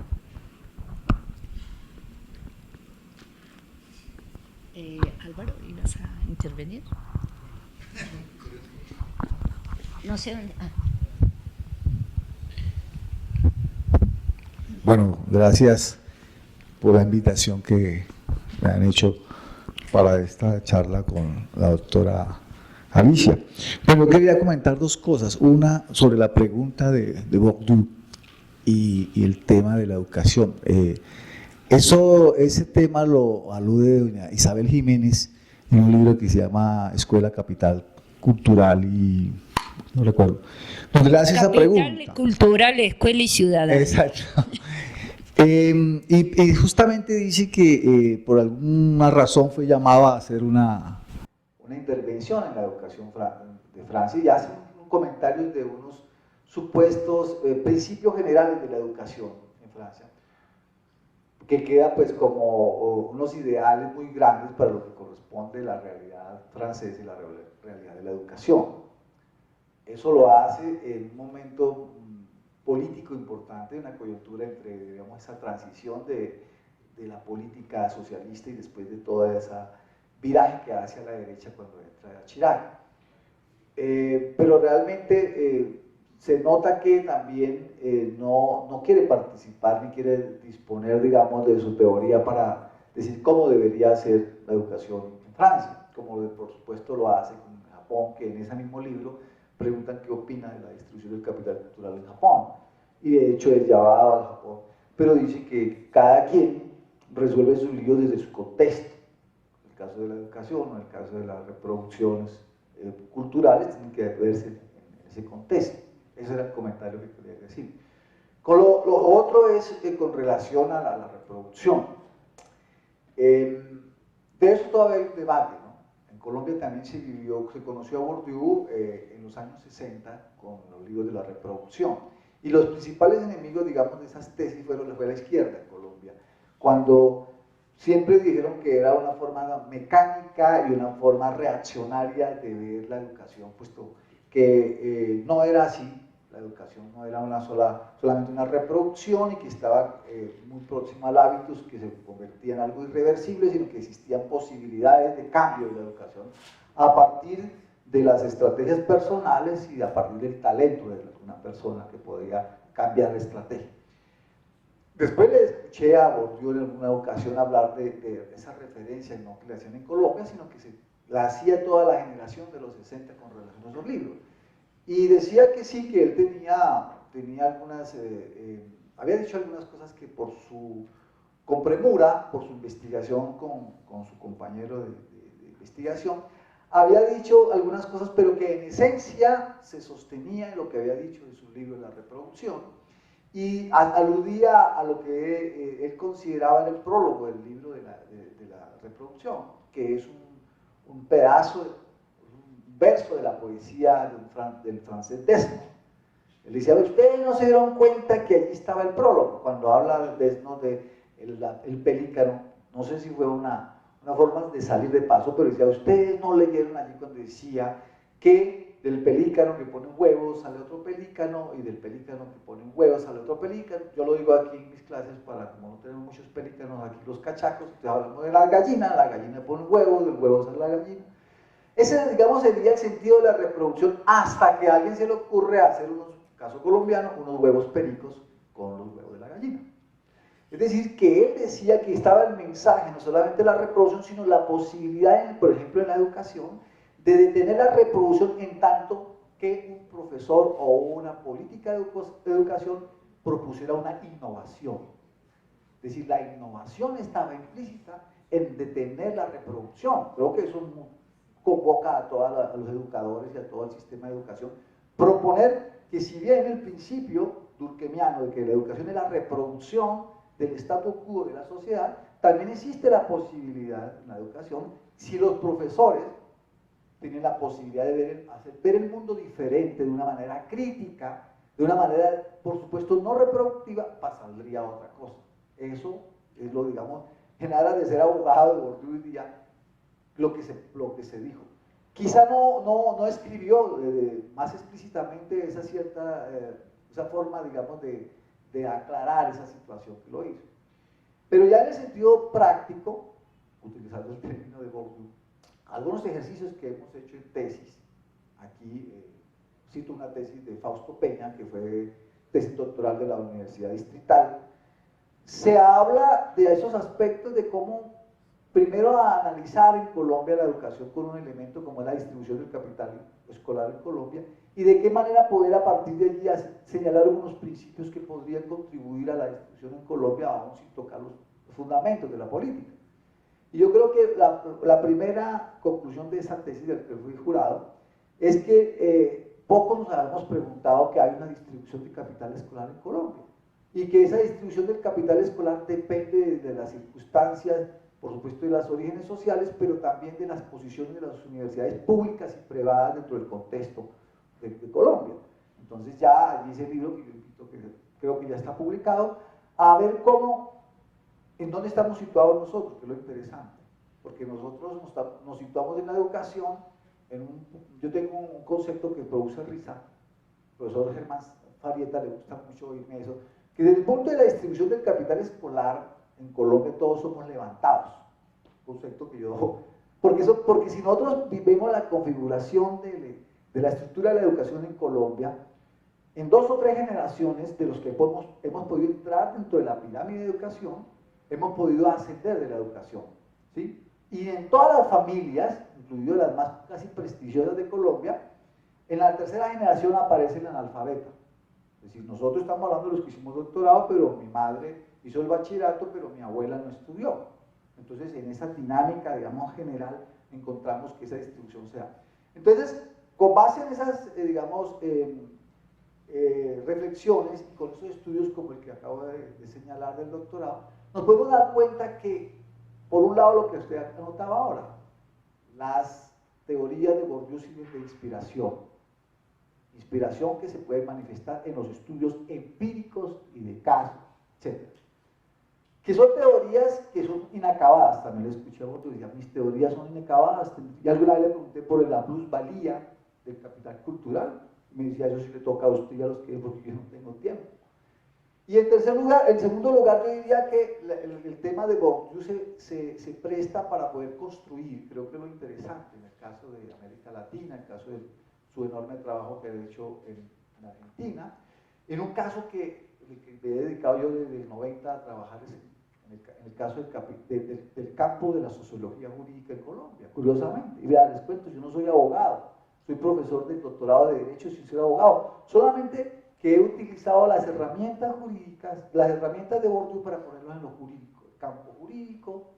Álvaro, ¿ibas a intervenir? No sé dónde. Bueno, gracias por la invitación que me han hecho para esta charla con la doctora Alicia. Bueno, quería comentar dos cosas. Una sobre la pregunta de Bourdieu y el tema de la educación. Ese tema lo alude doña Isabel Jiménez en un libro que se llama Escuela Capital Cultural y no recuerdo, donde le hace esa pregunta. Capital Cultural, Escuela y Ciudadana. Exacto. Y justamente dice que por alguna razón fue llamado a hacer una una intervención en la educación de Francia y hace un comentario de unos supuestos principios generales de la educación en Francia, que queda pues como unos ideales muy grandes para lo que corresponde la realidad francesa y la realidad de la educación. Eso lo hace en un momento político importante, una coyuntura entre, digamos, esa transición de la política socialista y después de toda esa viraje que hace a la derecha cuando entra Chirac. Pero realmente se nota que también no quiere participar ni quiere disponer, digamos, de su teoría para decir cómo debería ser la educación en Francia, como por supuesto lo hace con Japón, que en ese mismo libro preguntan qué opina de la distribución del capital cultural en Japón, y de hecho es llevado al Japón, pero dice que cada quien resuelve sus líos desde su contexto. En el caso de la educación o en el caso de las reproducciones culturales tienen que verse en ese contexto. Ese era el comentario que quería decir. Con lo otro es con relación a la reproducción. De eso todavía hay un debate, ¿no? En Colombia también se conoció a Bourdieu en los años 60 con los libros de la reproducción. Y los principales enemigos, digamos, de esas tesis fue la izquierda en Colombia, cuando siempre dijeron que era una forma mecánica y una forma reaccionaria de ver la educación, puesto que no era así. La educación no era solamente una reproducción y que estaba muy próxima al hábitos que se convertía en algo irreversible, sino que existían posibilidades de cambio de la educación a partir de las estrategias personales y a partir del talento de una persona que podía cambiar la estrategia. Después le escuché a Bourdieu en alguna ocasión hablar de esa referencia no que le hacían en Colombia, sino que la hacía toda la generación de los 60 con relación a esos libros. Y decía que sí, que él tenía algunas, había dicho algunas cosas que con premura, por su investigación con su compañero de investigación, había dicho algunas cosas, pero que en esencia se sostenía en lo que había dicho en su libro La reproducción, y aludía a lo que él consideraba el prólogo del libro de la reproducción, que es un pedazo, un verso de la poesía del francés Desno. Él decía, ustedes no se dieron cuenta que allí estaba el prólogo, cuando habla de Desno de el pelícano, no sé si fue una forma de salir de paso, pero decía, ustedes no leyeron allí cuando decía que del pelícano que pone un huevo sale otro pelícano y del pelícano que pone un huevo sale otro pelícano. Yo lo digo aquí en mis clases para, como no tenemos muchos pelícanos aquí los cachacos, entonces hablamos de la gallina pone un huevo, del huevo sale la gallina. Ese, digamos, sería el sentido de la reproducción hasta que a alguien se le ocurre hacer caso colombiano, unos huevos pericos con los huevos de la gallina. Es decir, que él decía que estaba el mensaje, no solamente la reproducción, sino la posibilidad, por ejemplo, en la educación, de detener la reproducción en tanto que un profesor o una política de educación propusiera una innovación. Es decir, la innovación estaba implícita en detener la reproducción. Creo que eso convoca a todos los educadores y a todo el sistema de educación. Proponer que si bien el principio durkheimiano de que la educación es la reproducción del statu quo de la sociedad, también existe la posibilidad en la educación, si los profesores tienen la posibilidad de hacer ver el mundo diferente, de una manera crítica, de una manera, por supuesto, no reproductiva, saldría otra cosa. Eso es lo, digamos, en aras de ser abogado de Bourdieu hoy día, lo que se dijo. Quizá no escribió más explícitamente esa forma, digamos, de aclarar esa situación que lo hizo. Pero ya en el sentido práctico, utilizando el término de Bourdieu, algunos ejercicios que hemos hecho en tesis, aquí cito una tesis de Fausto Peña, que fue tesis doctoral de la Universidad Distrital, se habla de esos aspectos de cómo, primero, analizar en Colombia la educación con un elemento como la distribución del capital escolar en Colombia, y de qué manera poder a partir de allí señalar algunos principios que podrían contribuir a la distribución en Colombia, aún sin tocar los fundamentos de la política. Y yo creo que la primera conclusión de esa tesis del que fui jurado es que poco nos habíamos preguntado que hay una distribución de capital escolar en Colombia y que esa distribución del capital escolar depende de las circunstancias por supuesto, de los orígenes sociales, pero también de las posiciones de las universidades públicas y privadas dentro del contexto de Colombia. Entonces ya allí ese libro, que yo invito, que creo que ya está publicado, a ver en dónde estamos situados nosotros, que es lo interesante, porque nosotros nos situamos en la educación, yo tengo un concepto que produce risa, el profesor Germán Farieta le gusta mucho oírme eso, que desde el punto de la distribución del capital escolar en Colombia todos somos levantados, concepto que yo, porque si nosotros vemos la configuración de la estructura de la educación en Colombia, en 2 o 3 generaciones de los que hemos podido entrar dentro de la pirámide de educación, hemos podido ascender de la educación, ¿sí? Y en todas las familias, incluidas las más casi prestigiosas de Colombia, en la 3ª generación aparece el analfabeta. Es decir, nosotros estamos hablando de los que hicimos doctorado, pero mi madre hizo el bachillerato, pero mi abuela no estudió. Entonces, en esa dinámica, digamos, general, encontramos que esa distribución se da. Entonces, con base en esas, digamos, reflexiones y con esos estudios como el que acabo de señalar del doctorado, nos podemos dar cuenta que, por un lado, lo que usted anotaba ahora, las teorías de Bourdieu sirven de inspiración que se puede manifestar en los estudios empíricos y de casos, etc. Que son teorías que son inacabadas, también le escuché a Bourdieu, decía, mis teorías son inacabadas, y alguna vez le pregunté por la plusvalía del capital cultural, y me decía, eso sí le toca a usted y a los que, porque yo no tengo tiempo. Y en segundo lugar, yo diría que el tema de Bourdieu se presta para poder construir, creo que es lo interesante en el caso de América Latina, en el caso de su enorme trabajo que ha hecho en Argentina, en un caso que me he dedicado yo desde el 90 a trabajar en el caso del campo de la sociología jurídica en Colombia, curiosamente. Y vean, les cuento, yo no soy abogado, soy profesor del doctorado de Derecho sin ser abogado, solamente que he utilizado las herramientas jurídicas, las herramientas de Bourdieu para ponerlas en lo jurídico, el campo jurídico.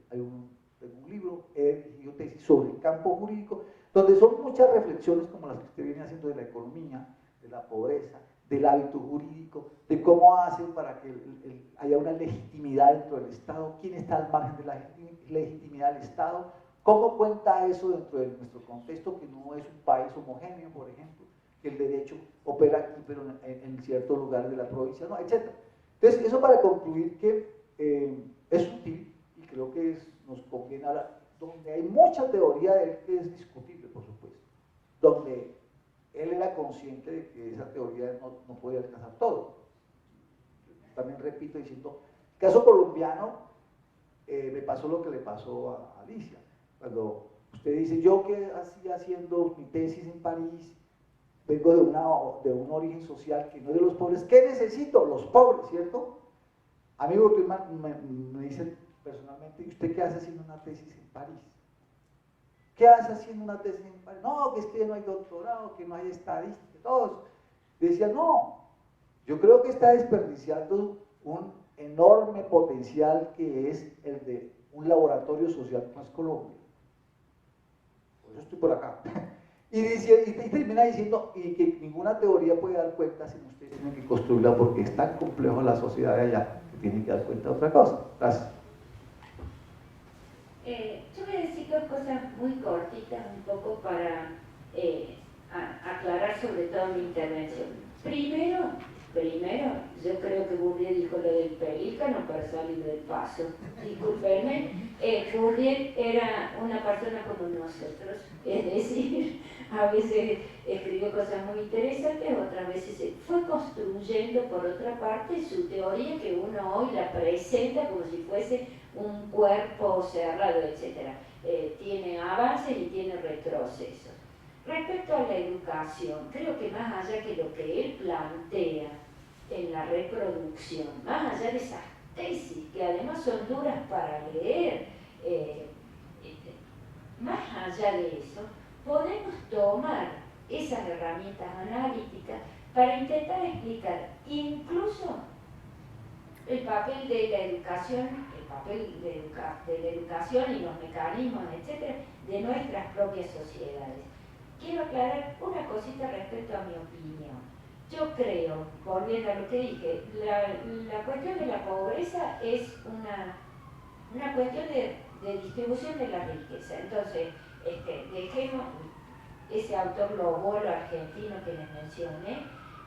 Tengo un libro, he dirigido tesis sobre el campo jurídico, donde son muchas reflexiones como las que usted viene haciendo de la economía, de la pobreza, del hábito jurídico, de cómo hacen para que haya una legitimidad dentro del Estado, quién está al margen de la legitimidad del Estado, cómo cuenta eso dentro de nuestro contexto, que no es un país homogéneo, por ejemplo, que el derecho opera aquí, pero en ciertos lugares de la provincia, no, etc. Entonces, eso para concluir que es útil, y creo que nos conviene ahora, donde hay mucha teoría de él que es discutible, por supuesto, donde él era consciente de que esa teoría no podía alcanzar todo. También repito diciendo, el caso colombiano, me pasó lo que le pasó a Alicia, cuando usted dice, yo que hacía haciendo mi tesis en París, vengo de un origen social que no es de los pobres, ¿qué necesito? Los pobres, ¿cierto? A mí me dice personalmente, ¿y usted qué hace haciendo una tesis en París? ¿Qué hace haciendo una tesis en París? No, que es que no hay doctorado, que no hay estadística, todos. Decía, no, yo creo que está desperdiciando un enorme potencial que es el de un laboratorio social como es Colombia. Por eso estoy por acá. Y termina diciendo, y que ninguna teoría puede dar cuenta si ustedes tienen que construirla porque es tan complejo la sociedad de allá que tienen que dar cuenta de otra cosa. Gracias. Yo voy a decir 2 cosas muy cortitas, un poco para aclarar sobre todo mi intervención. Primero, yo creo que Bourdieu dijo lo del pelícano para salir del paso. Discúlpenme, Bourdieu era una persona como nosotros, es decir, a veces escribió cosas muy interesantes, otras veces fue construyendo por otra parte su teoría que uno hoy la presenta como si fuese un cuerpo cerrado, etc. Tiene avances y tiene retrocesos. Respecto a la educación, creo que más allá que lo que él plantea en la reproducción, más allá de esas tesis, que además son duras para leer, más allá de eso, podemos tomar esas herramientas analíticas para intentar explicar incluso el papel de la educación, de la educación y los mecanismos, etcétera, de nuestras propias sociedades. Quiero aclarar una cosita respecto a mi opinión. Yo creo, volviendo a lo que dije, la cuestión de la pobreza es una una cuestión de distribución de la riqueza. Entonces, dejemos ese autor Lobolo argentino que les mencioné,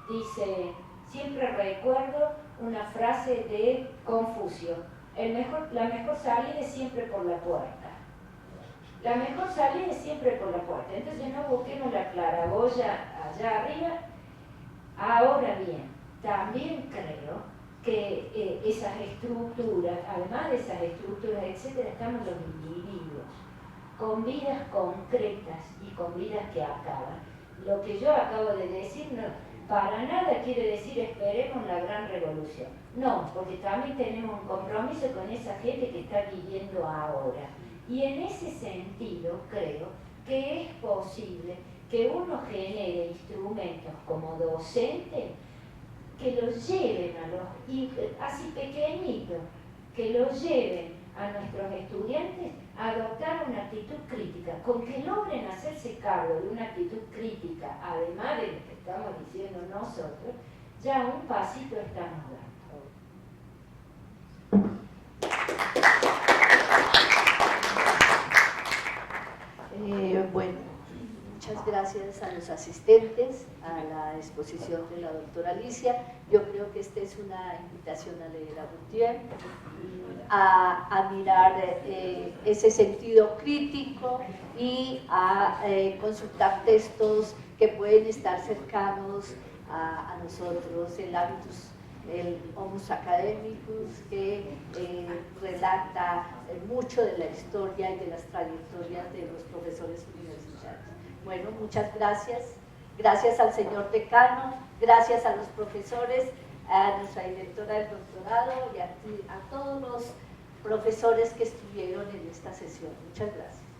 dice, siempre recuerdo una frase de Confucio, la mejor salida es siempre por la puerta. La mejor salida es siempre por la puerta. Entonces no busquemos la claraboya allá arriba. Ahora bien, también creo que esas estructuras, además de esas estructuras, etcétera, estamos los individuos, con vidas concretas y con vidas que acaban. Lo que yo acabo de decir no, para nada quiere decir esperemos la gran revolución. No, porque también tenemos un compromiso con esa gente que está viviendo ahora. Y en ese sentido creo que es posible que uno genere instrumentos como docente que los lleven a los, así pequeñitos, que los lleven a nuestros estudiantes a adoptar una actitud crítica, con que logren hacerse cargo de una actitud crítica, además de lo que estamos diciendo nosotros, ya un pasito estamos dando. Bueno, muchas gracias a los asistentes a la exposición de la doctora Alicia. Yo creo que esta es una invitación a leer a Bourdieu, a mirar ese sentido crítico y a consultar textos que pueden estar cercanos a nosotros, el Homus Academicus, que relata mucho de la historia y de las trayectorias de los profesores universitarios. Bueno, muchas gracias. Gracias al señor decano, gracias a los profesores, a nuestra directora del doctorado y a todos los profesores que estuvieron en esta sesión. Muchas gracias.